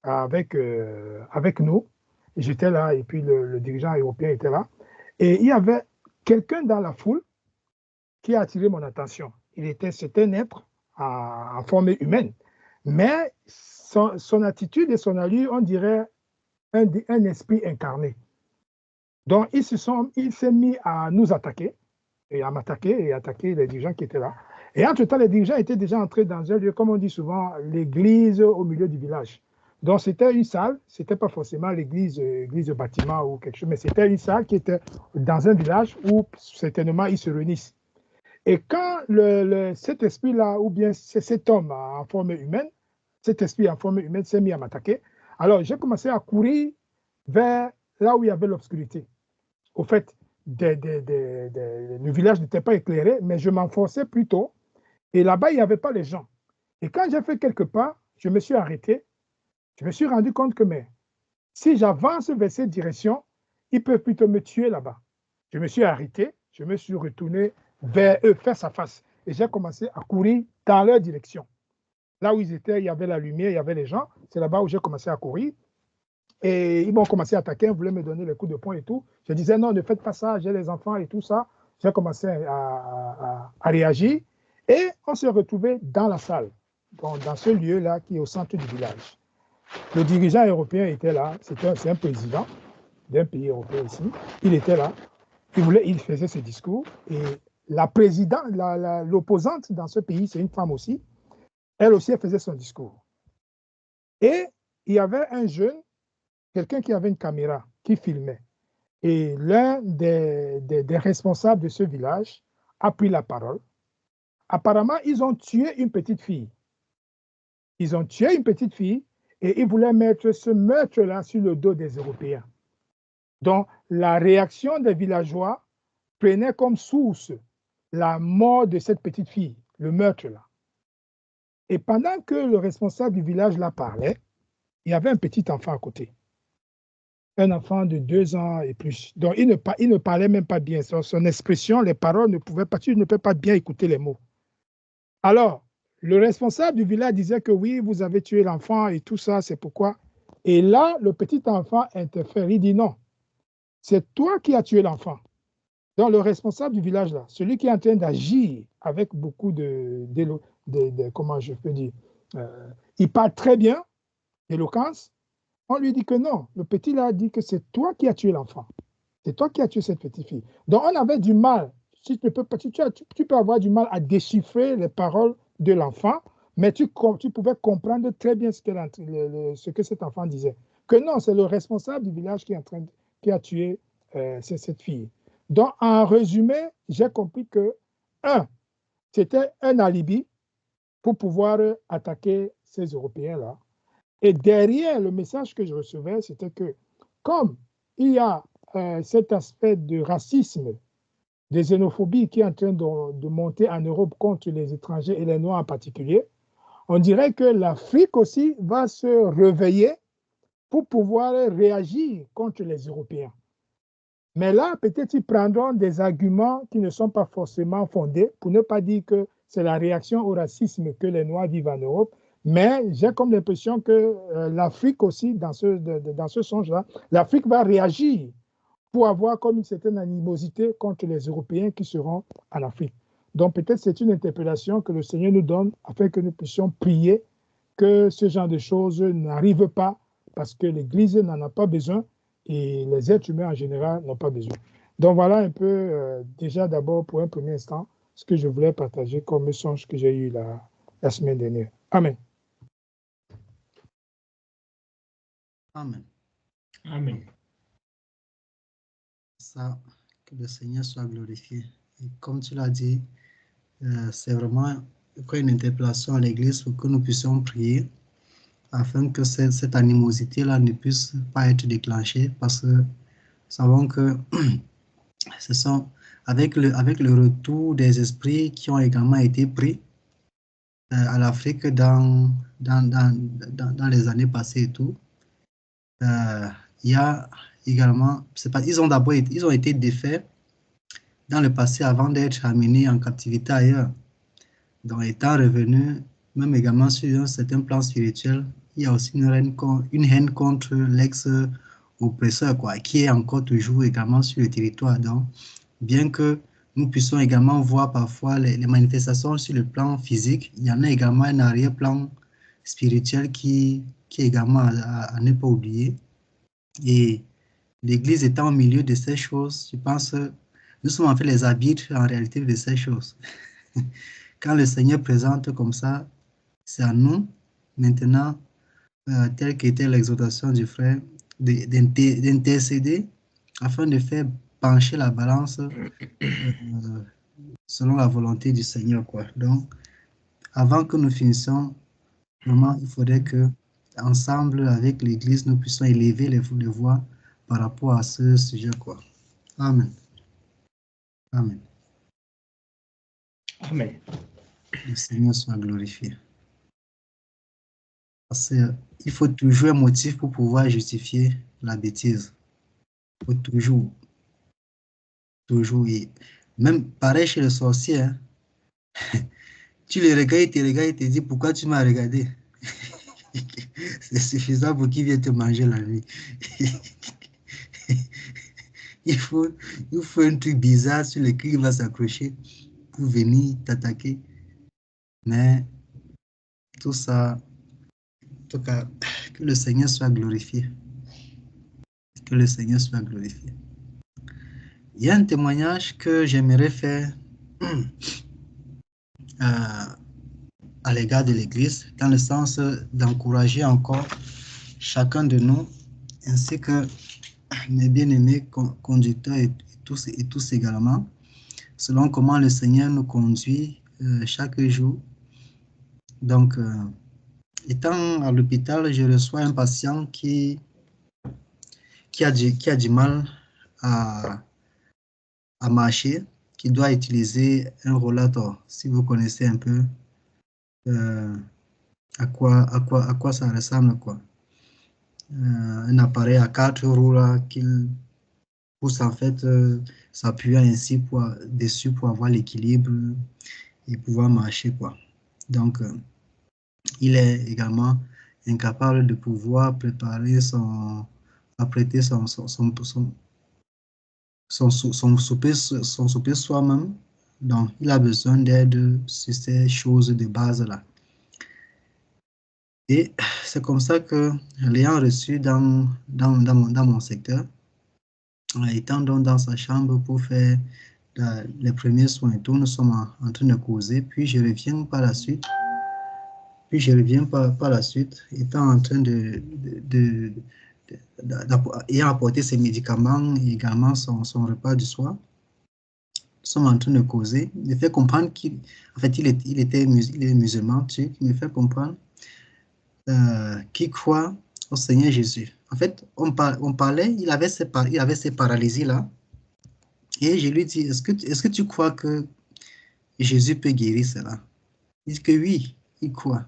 avec nous. J'étais là et puis le dirigeant européen était là. Et il y avait quelqu'un dans la foule qui a attiré mon attention. C'était un être en forme humaine. Mais son attitude et son allure, on dirait un esprit incarné. Donc, il s'est mis à nous attaquer, et à m'attaquer et attaquer les dirigeants qui étaient là. Et entre-temps, les dirigeants étaient déjà entrés dans un lieu, comme on dit souvent, l'église au milieu du village. Donc, c'était une salle, ce n'était pas forcément l'église de bâtiment ou quelque chose, mais c'était une salle qui était dans un village où certainement ils se réunissent. Et quand cet esprit-là, ou bien cet homme en forme humaine, cet esprit en forme humaine s'est mis à m'attaquer, alors j'ai commencé à courir vers là où il y avait l'obscurité. Au fait, le village n'était pas éclairé, mais je m'enfonçais plutôt. Et là-bas, il n'y avait pas les gens. Et quand j'ai fait quelques pas, je me suis arrêté. Je me suis rendu compte que si j'avance vers cette direction, ils peuvent plutôt me tuer là-bas. Je me suis arrêté, je me suis retourné vers eux, face à face. Et j'ai commencé à courir dans leur direction. Là où ils étaient, il y avait la lumière, il y avait les gens. C'est là-bas où j'ai commencé à courir. Et ils m'ont commencé à attaquer, ils voulaient me donner les coups de poing et tout. Je disais non, ne faites pas ça, j'ai les enfants et tout ça. J'ai commencé à réagir. Et on s'est retrouvés dans la salle, dans ce lieu-là qui est au centre du village. Le dirigeant européen était là, c'est un président d'un pays européen ici. Il était là, il faisait ce discours. Et la présidente, l'opposante dans ce pays, c'est une femme aussi. Elle aussi, elle faisait son discours. Et il y avait un jeune, quelqu'un qui avait une caméra, qui filmait. Et l'un des responsables de ce village a pris la parole. Apparemment, ils ont tué une petite fille. Ils ont tué une petite fille et ils voulaient mettre ce meurtre-là sur le dos des Européens. Donc, la réaction des villageois prenait comme source la mort de cette petite fille, le meurtre-là. Et pendant que le responsable du village là parlait, il y avait un petit enfant à côté. Un enfant de 2 ans et plus. Donc, il ne parlait même pas bien. Son expression, les paroles ne pouvaient pas, tu ne peux pas bien écouter les mots. Alors, le responsable du village disait que oui, vous avez tué l'enfant et tout ça, c'est pourquoi. Et là, le petit enfant interfère. Il dit non, c'est toi qui as tué l'enfant. Donc, le responsable du village là, celui qui est en train d'agir avec beaucoup comment je peux dire, il parle très bien, d'éloquence. On lui dit que non, le petit là dit que c'est toi qui as tué l'enfant. C'est toi qui as tué cette petite fille. Donc, on avait du mal. Si tu peux avoir du mal à déchiffrer les paroles de l'enfant, mais tu pouvais comprendre très bien ce que cet enfant disait. Que non, c'est le responsable du village qui a tué cette fille. Donc, en résumé, j'ai compris que, c'était un alibi pour pouvoir attaquer ces Européens-là. Et derrière, le message que je recevais, c'était que, comme il y a cet aspect de racisme, de xénophobie qui est en train de monter en Europe contre les étrangers et les Noirs en particulier, on dirait que l'Afrique aussi va se réveiller pour pouvoir réagir contre les Européens. Mais là, peut-être ils prendront des arguments qui ne sont pas forcément fondés, pour ne pas dire que c'est la réaction au racisme que les Noirs vivent en Europe, mais j'ai comme l'impression que l'Afrique aussi, dans ce sens-là, l'Afrique va réagir pour avoir comme une certaine animosité contre les Européens qui seront en Afrique. Donc peut-être c'est une interpellation que le Seigneur nous donne afin que nous puissions prier que ce genre de choses n'arrivent pas parce que l'Église n'en a pas besoin et les êtres humains en général n'ont pas besoin. Donc voilà un peu déjà d'abord pour un premier instant ce que je voulais partager comme message que j'ai eu la semaine dernière. Amen. Amen. Amen. Ça, que le Seigneur soit glorifié. Et comme tu l'as dit, c'est vraiment une interpellation à l'Église pour que nous puissions prier afin que cette animosité-là ne puisse pas être déclenchée parce que nous savons que ce sont avec le retour des esprits qui ont également été pris à l'Afrique dans les années passées et tout, il y a également, ils ont été défaits dans le passé avant d'être amenés en captivité ailleurs. Donc, étant revenus, même également sur un certain plan spirituel, il y a aussi une haine contre l'ex-oppresseur, qui est encore toujours également sur le territoire. Donc, bien que nous puissions également voir parfois les manifestations sur le plan physique, il y en a également un arrière-plan spirituel qui est également à ne pas oublier. Et l'Église étant au milieu de ces choses, je pense que nous sommes en fait les arbitres en réalité de ces choses. Quand le Seigneur présente comme ça, c'est à nous, maintenant, telle qu'était l'exhortation du frère, d'intercéder afin de faire pencher la balance selon la volonté du Seigneur, Donc, avant que nous finissions, vraiment, il faudrait que, ensemble avec l'Église, nous puissions élever les voix par rapport à ce sujet, Amen. Amen. Amen. Le Seigneur soit glorifié. Parce qu'il faut toujours un motif pour pouvoir justifier la bêtise. Il faut toujours. Toujours. Et même pareil chez le sorcier. Hein. Tu le regardes, il te dit pourquoi tu m'as regardé. C'est suffisant pour qu'il vienne te manger la nuit. il faut un truc bizarre sur lequel il va s'accrocher pour venir t'attaquer. Mais tout ça, en tout cas, que le Seigneur soit glorifié. Que le Seigneur soit glorifié. Il y a un témoignage que j'aimerais faire à l'égard de l'Église, dans le sens d'encourager encore chacun de nous, ainsi que mes bien-aimés conducteurs et tous également, selon comment le Seigneur nous conduit chaque jour. Donc, étant à l'hôpital, je reçois un patient qui a du mal à marcher, qui doit utiliser un rollator. Si vous connaissez un peu à quoi ça ressemble, quoi. Un appareil à 4 roues là, qu'il pousse en fait s'appuyer ainsi dessus pour avoir l'équilibre et pouvoir marcher, quoi. Donc, il est également incapable de pouvoir apprêter son souper soi-même. Donc, il a besoin d'aide sur ces choses de base-là. Et c'est comme ça que, l'ayant reçu dans mon secteur, étant donc dans sa chambre pour faire les premiers soins et tout, nous sommes en train de causer, puis je reviens par la suite. Étant en train ayant apporté ses médicaments et également son repas du soir. Nous sommes en train de causer. Il me fait comprendre qu'il est musulman, turc. Il me fait comprendre qu'il croit au Seigneur Jésus. En fait, on parlait, il avait ces paralysies-là. Et je lui dis, est-ce que tu crois que Jésus peut guérir cela? Il dit que oui, il croit.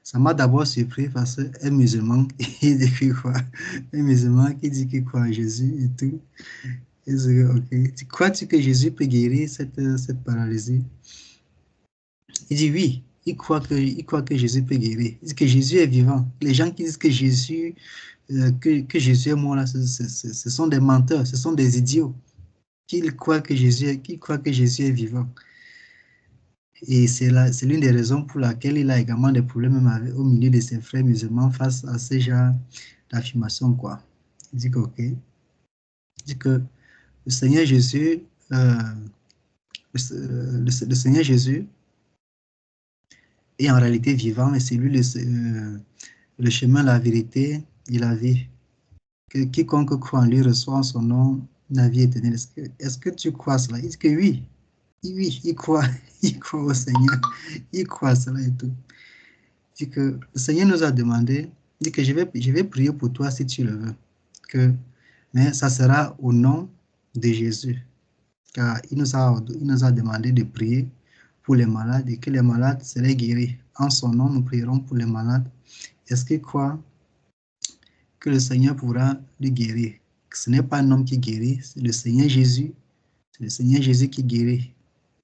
Ça m'a d'abord surpris parce qu'un musulman, il dit qu'il croit. Un musulman qui dit qu'il croit en Jésus et tout. Et je dis, ok. Crois-tu que Jésus peut guérir cette paralysie? Il dit oui, il croit que Jésus peut guérir. Il dit que Jésus est vivant. Les gens qui disent que Jésus est mort là, ce sont des menteurs, ce sont des idiots. Qui croient que Jésus est vivant. Et c'est l'une des raisons pour laquelle il a également des problèmes au milieu de ses frères musulmans face à ce genre d'affirmation, quoi. Il dit que, ok. Il dit que le Seigneur Jésus, le Seigneur Jésus est en réalité vivant et c'est lui le chemin, la vérité et la vie. Que quiconque croit en lui reçoit en son nom la vie éternelle. Est-ce que tu crois cela? Il dit que oui. Oui, il croit au Seigneur, il croit cela et tout. Il dit que le Seigneur nous a demandé, il dit que je vais prier pour toi si tu le veux, mais ça sera au nom de Jésus, car il nous a demandé de prier pour les malades et que les malades seraient guéris. En son nom, nous prierons pour les malades. Est-ce qu'il croit que le Seigneur pourra le guérir? Ce n'est pas un homme qui guérit, c'est le Seigneur Jésus. C'est le Seigneur Jésus qui guérit.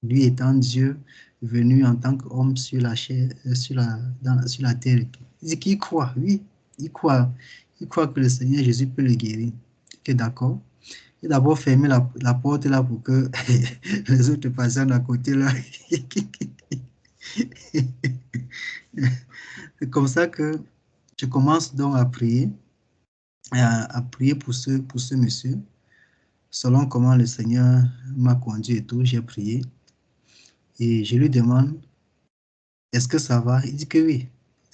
Lui étant Dieu venu en tant qu'homme sur la chair, sur la terre. Il dit qu'il croit, oui, il croit que le Seigneur Jésus peut le guérir. Ok, d'accord. Il a d'abord fermé la porte là pour que les autres patients à côté là. C'est comme ça que je commence donc à prier pour ce monsieur. Selon comment le Seigneur m'a conduit et tout, j'ai prié. Et je lui demande, est-ce que ça va? Il dit que oui.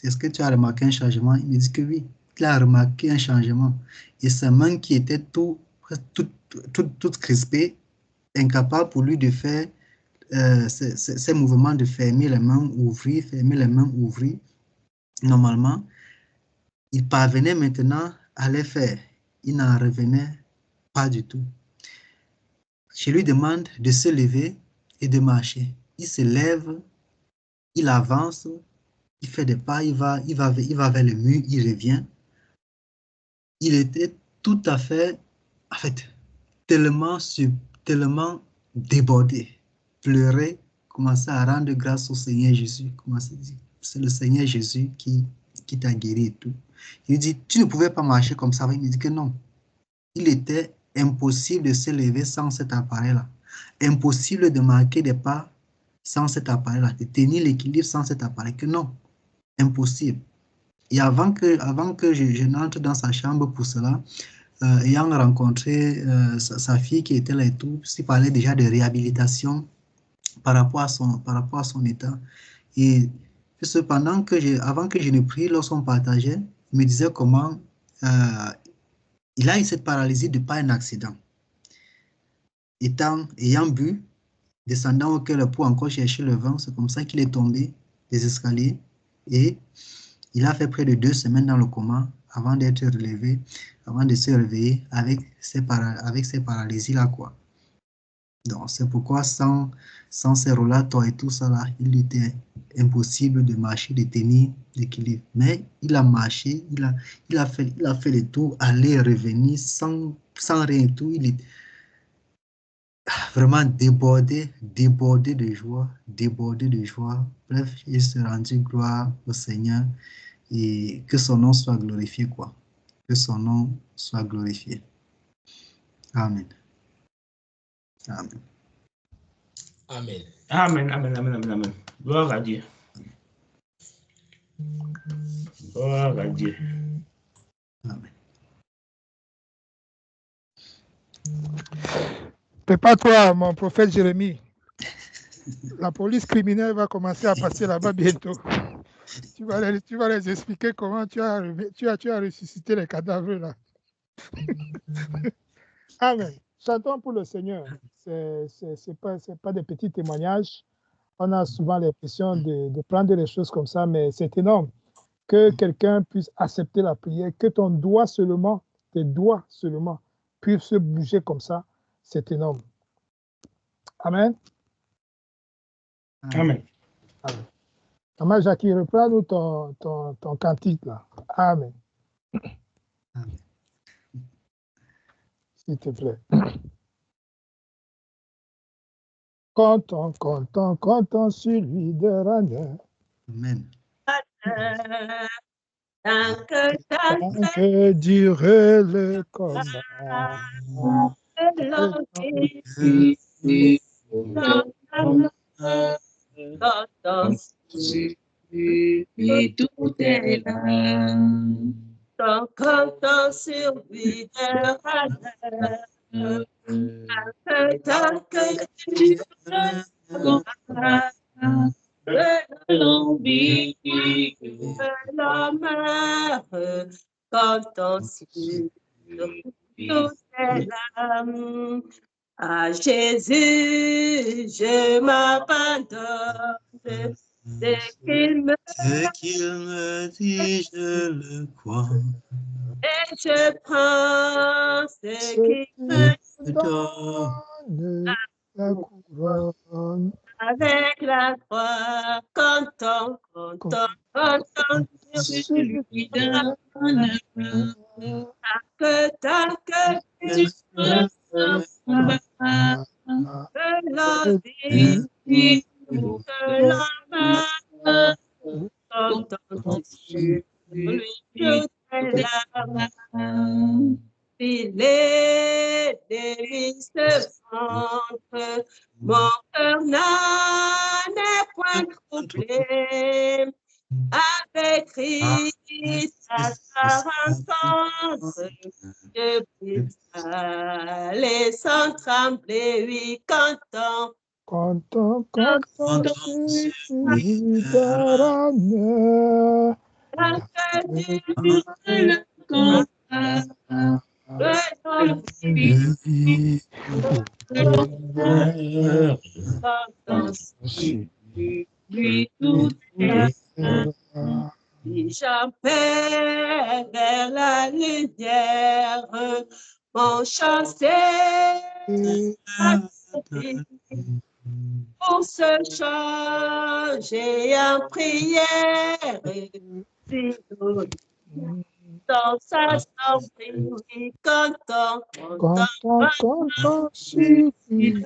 Est-ce que tu as remarqué un changement? Il me dit que oui. Il a remarqué un changement. Et sa main qui était toute crispée, incapable pour lui de faire ces mouvements de fermer les mains, ouvrir, fermer les mains, ouvrir. Normalement, il parvenait maintenant à les faire. Il n'en revenait pas du tout. Je lui demande de se lever et de marcher. Il se lève, il avance, il fait des pas, il va vers le mur, il revient. Il était tout à fait, en fait, tellement débordé, pleurer, commencer à rendre grâce au Seigneur Jésus. C'est le Seigneur Jésus qui t'a guéri et tout. Il dit, tu ne pouvais pas marcher comme ça. Il me dit que non. Il était impossible de se lever sans cet appareil-là. Impossible de marquer des pas sans cet appareil-là, de tenir l'équilibre sans cet appareil. Que non, impossible. Et avant que je n'entre dans sa chambre pour cela, ayant rencontré sa fille qui était là et tout, il parlait déjà de réhabilitation par rapport à son état. Et cependant avant que je ne prie, lorsqu'on partageait, il me disait comment il a eu cette paralysie de pas un accident. Ayant bu, descendant au cœur pour encore chercher le vin, c'est comme ça qu'il est tombé des escaliers et il a fait près de 2 semaines dans le coma avant d'être relevé, avant de se réveiller avec ces paralysies-là, quoi. Donc, c'est pourquoi sans ces roulatoires et tout ça, là, il était impossible de marcher, de tenir l'équilibre. Mais il a marché, il a fait le tour, aller, revenir, sans rien et tout. Il est vraiment débordé de joie, Bref, il se rendit gloire au Seigneur et que son nom soit glorifié, quoi. Que son nom soit glorifié. Amen. Amen. Amen. Amen, amen, amen, amen, amen. Gloire à Dieu. Gloire à Dieu. Amen. Prépare-toi, mon prophète Jérémie. La police criminelle va commencer à passer là-bas bientôt. Tu vas les expliquer comment tu as ressuscité les cadavres là. Amen. Chantons pour le Seigneur. C'est pas des petits témoignages. On a souvent l'impression de prendre les choses comme ça, mais c'est énorme que quelqu'un puisse accepter la prière, que tes doigts seulement, puissent se bouger comme ça. C'est énorme. Amen. Amen. Amen. Maman Jackie, reprends-nous ton cantique là. Amen. Amen. S'il te plaît. Comptons sur lui de ranière. Amen. Tant que dure le combat. Tout est là. Comptons sur lui de tant que tu l'envie de la mer, comptons sur tout est là. À Jésus, je m'abandonne. Dès qu'il me dit, je le crois. et je prends ce qu'il me donne la couronne. Avec la croix, comptons sur lui donne. Tant que tu de la vie, de la main, comptons sur lui tout est là. Il est des ventre, mon cœur n'est point troublé. Avec Christ à sa rencontre, je brise les sans trembler, oui, comptons. Comptons sur lui de ranière. Le combat, lui tout est là. Si j'en perds vers la lumière, mon chant c'est pour se changer en prière. Si nous dans sa santé, comptons sur lui.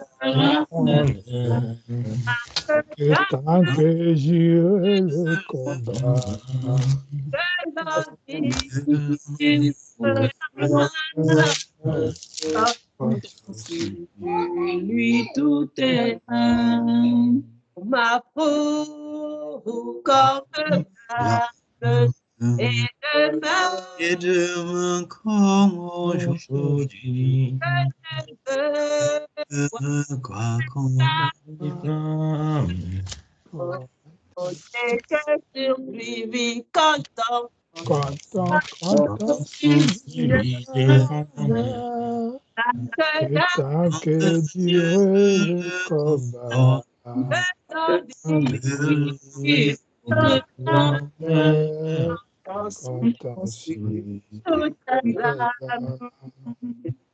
Et tant que jure le combat. lui tout est ma peau comme et demain comme aujourd'hui, Quoi qu'on C'est que survivre content. Content tant que durer le combat. Content si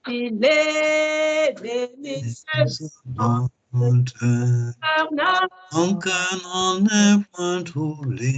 Il est béni. Mon cœur n'en est point troublé.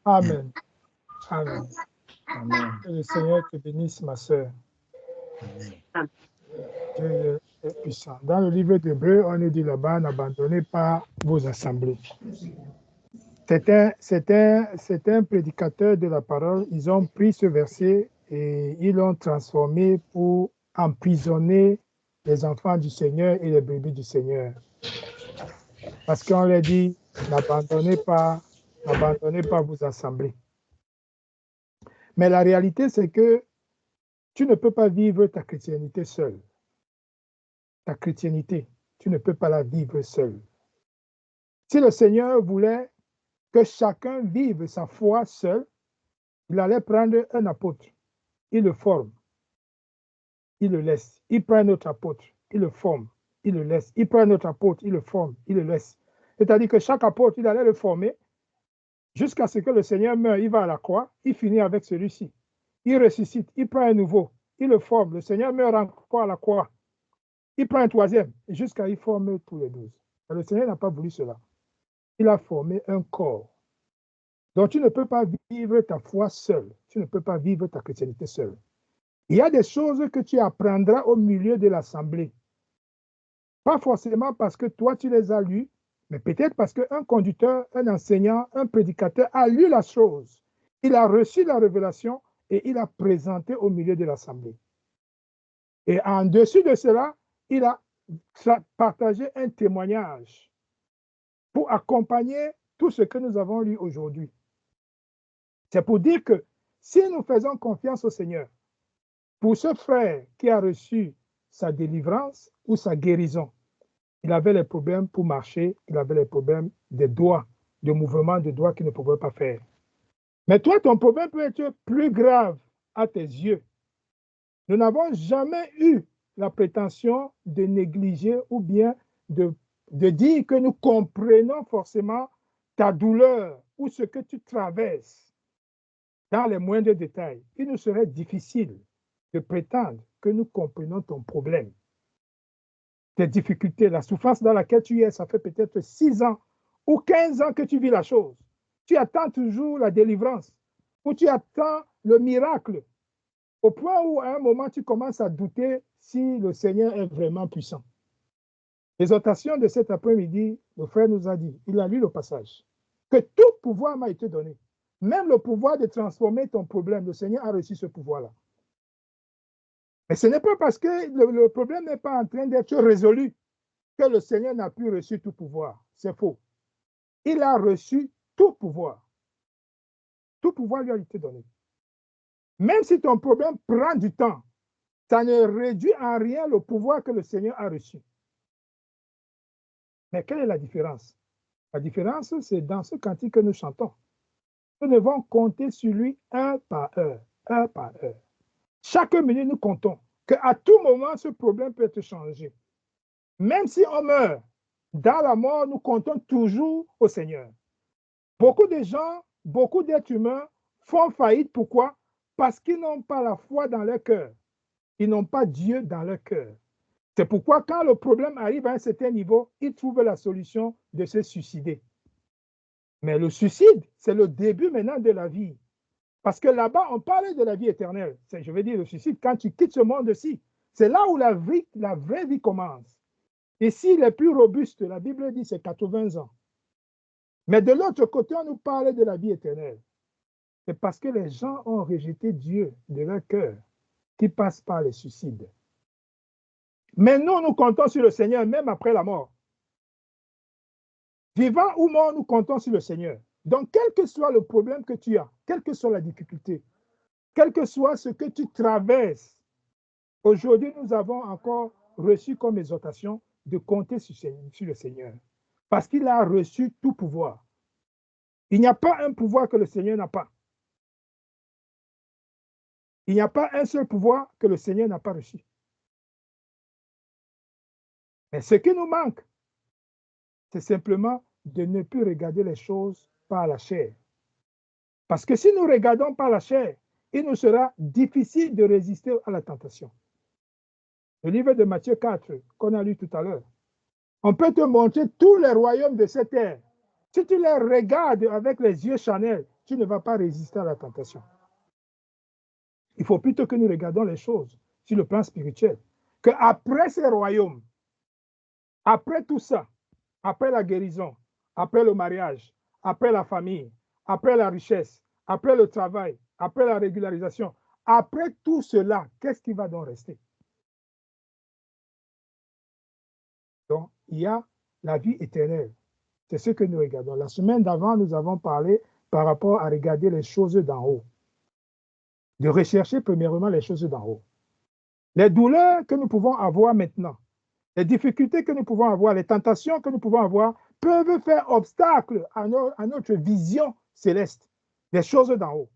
Amen. Amen. Que le Seigneur te bénisse, ma sœur. Dieu est puissant. Dans le livre d'Hébreux, on nous dit là-bas, n'abandonnez pas vos assemblées. C'est un prédicateur de la parole. Ils ont pris ce verset et ils l'ont transformé pour emprisonner les enfants du Seigneur et les brebis du Seigneur. Parce qu'on leur dit, n'abandonnez pas vos assemblées. Mais la réalité, c'est que tu ne peux pas vivre ta chrétienté seule. Ta chrétienté, tu ne peux pas la vivre seule. Si le Seigneur voulait que chacun vive sa foi seul, il allait prendre un apôtre, il le forme, il le laisse. Il prend un autre apôtre, il le forme, il le laisse. Il prend un autre apôtre, il le forme, il le laisse. C'est-à-dire que chaque apôtre, il allait le former jusqu'à ce que le Seigneur meure. Il va à la croix, il finit avec celui-ci. Il ressuscite, il prend un nouveau, il le forme. Le Seigneur meurt encore à la croix. Il prend un troisième, jusqu'à il forme tous les 12. Et le Seigneur n'a pas voulu cela. Il a formé un corps. Donc, tu ne peux pas vivre ta foi seul. Tu ne peux pas vivre ta chrétienté seul. Il y a des choses que tu apprendras au milieu de l'assemblée. Pas forcément parce que toi, tu les as lues, mais peut-être parce qu'un conducteur, un enseignant, un prédicateur a lu la chose. Il a reçu la révélation et il a présenté au milieu de l'assemblée. Et en dessus de cela, il a partagé un témoignage pour accompagner tout ce que nous avons lu aujourd'hui. C'est pour dire que si nous faisons confiance au Seigneur, pour ce frère qui a reçu sa délivrance ou sa guérison, il avait les problèmes pour marcher, il avait les problèmes des doigts, de mouvement de doigts qu'il ne pouvait pas faire. Mais toi, ton problème peut être plus grave à tes yeux. Nous n'avons jamais eu la prétention de négliger ou bien de dire que nous comprenons forcément ta douleur ou ce que tu traverses dans les moindres détails. Il nous serait difficile de prétendre que nous comprenons ton problème, tes difficultés, la souffrance dans laquelle tu es. Ça fait peut-être 6 ans ou 15 ans que tu vis la chose. Tu attends toujours la délivrance ou tu attends le miracle au point où à un moment tu commences à douter si le Seigneur est vraiment puissant. L'exhortation de cet après-midi, le frère nous a dit, il a lu le passage, que tout pouvoir m'a été donné. Même le pouvoir de transformer ton problème, le Seigneur a reçu ce pouvoir-là. Mais ce n'est pas parce que le problème n'est pas en train d'être résolu que le Seigneur n'a plus reçu tout pouvoir. C'est faux. Il a reçu tout pouvoir. Tout pouvoir lui a été donné. Même si ton problème prend du temps, ça ne réduit en rien le pouvoir que le Seigneur a reçu. Mais quelle est la différence? La différence, c'est dans ce cantique que nous chantons. Nous devons compter sur lui un par heure, un par heure. Chaque minute, nous comptons qu'à tout moment, ce problème peut être changé. Même si on meurt, dans la mort, nous comptons toujours au Seigneur. Beaucoup de gens, beaucoup d'êtres humains font faillite. Pourquoi? parce qu'ils n'ont pas la foi dans leur cœur. Ils n'ont pas Dieu dans leur cœur. C'est pourquoi quand le problème arrive à un certain niveau, ils trouvent la solution de se suicider. Mais le suicide, c'est le début maintenant de la vie. Parce que là-bas, on parlait de la vie éternelle. Je veux dire, le suicide, quand tu quittes ce monde-ci, c'est là où la vraie vie commence. Ici, les plus robustes, la Bible dit, c'est 80 ans. Mais de l'autre côté, on nous parlait de la vie éternelle. C'est parce que les gens ont rejeté Dieu de leur cœur qui passe par les suicides. Mais nous comptons sur le Seigneur, même après la mort. Vivant ou mort, nous comptons sur le Seigneur. Donc, quel que soit le problème que tu as, quelle que soit la difficulté, quel que soit ce que tu traverses, aujourd'hui, nous avons encore reçu comme exhortation de compter sur le Seigneur. Parce qu'il a reçu tout pouvoir. Il n'y a pas un pouvoir que le Seigneur n'a pas. Il n'y a pas un seul pouvoir que le Seigneur n'a pas reçu. Mais ce qui nous manque, c'est simplement de ne plus regarder les choses par la chair. Parce que si nous regardons par la chair, il nous sera difficile de résister à la tentation. Le livre de Matthieu 4, qu'on a lu tout à l'heure, on peut te montrer tous les royaumes de cette terre. Si tu les regardes avec les yeux charnels, tu ne vas pas résister à la tentation. Il faut plutôt que nous regardions les choses sur le plan spirituel. Qu'après ces royaumes, après tout ça, après la guérison, après le mariage, après la famille, après la richesse, après le travail, après la régularisation, après tout cela, qu'est-ce qui va donc rester? Donc, il y a la vie éternelle. C'est ce que nous regardons. La semaine d'avant, nous avons parlé par rapport à regarder les choses d'en haut. De rechercher premièrement les choses d'en haut. Les douleurs que nous pouvons avoir maintenant, les difficultés que nous pouvons avoir, les tentations que nous pouvons avoir, peuvent faire obstacle à notre vision céleste, des choses d'en haut.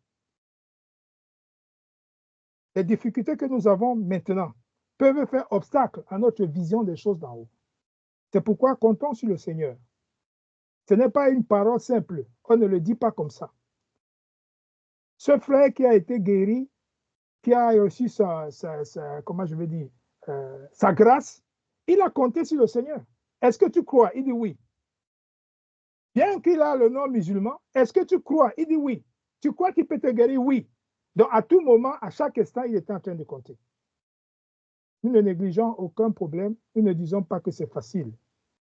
Les difficultés que nous avons maintenant peuvent faire obstacle à notre vision des choses d'en haut. C'est pourquoi comptons sur le Seigneur. Ce n'est pas une parole simple, on ne le dit pas comme ça. Ce frère qui a été guéri, qui a reçu sa grâce, il a compté sur le Seigneur. Est-ce que tu crois? Il dit oui. Bien qu'il a le nom musulman, est-ce que tu crois? Il dit oui. Tu crois qu'il peut te guérir? Oui. Donc, à tout moment, à chaque instant, il était en train de compter. Nous ne négligeons aucun problème. Nous ne disons pas que c'est facile.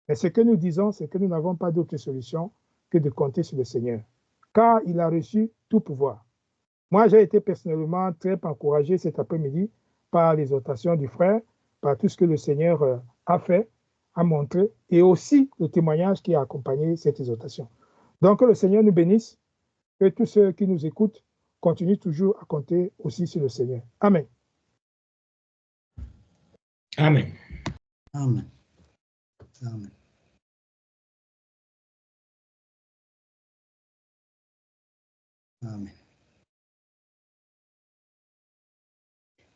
Mais ce que nous disons, c'est que nous n'avons pas d'autre solution que de compter sur le Seigneur. Car il a reçu tout pouvoir. Moi, j'ai été personnellement très encouragé cet après-midi par l'exhortation du frère, par tout ce que le Seigneur a fait, a montré, et aussi le témoignage qui a accompagné cette exhortation. Donc, que le Seigneur nous bénisse, que tous ceux qui nous écoutent continuent toujours à compter aussi sur le Seigneur. Amen. Amen. Amen. Amen. Amen.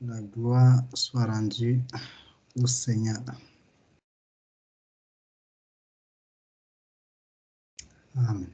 La gloire soit rendue au Seigneur. Amen.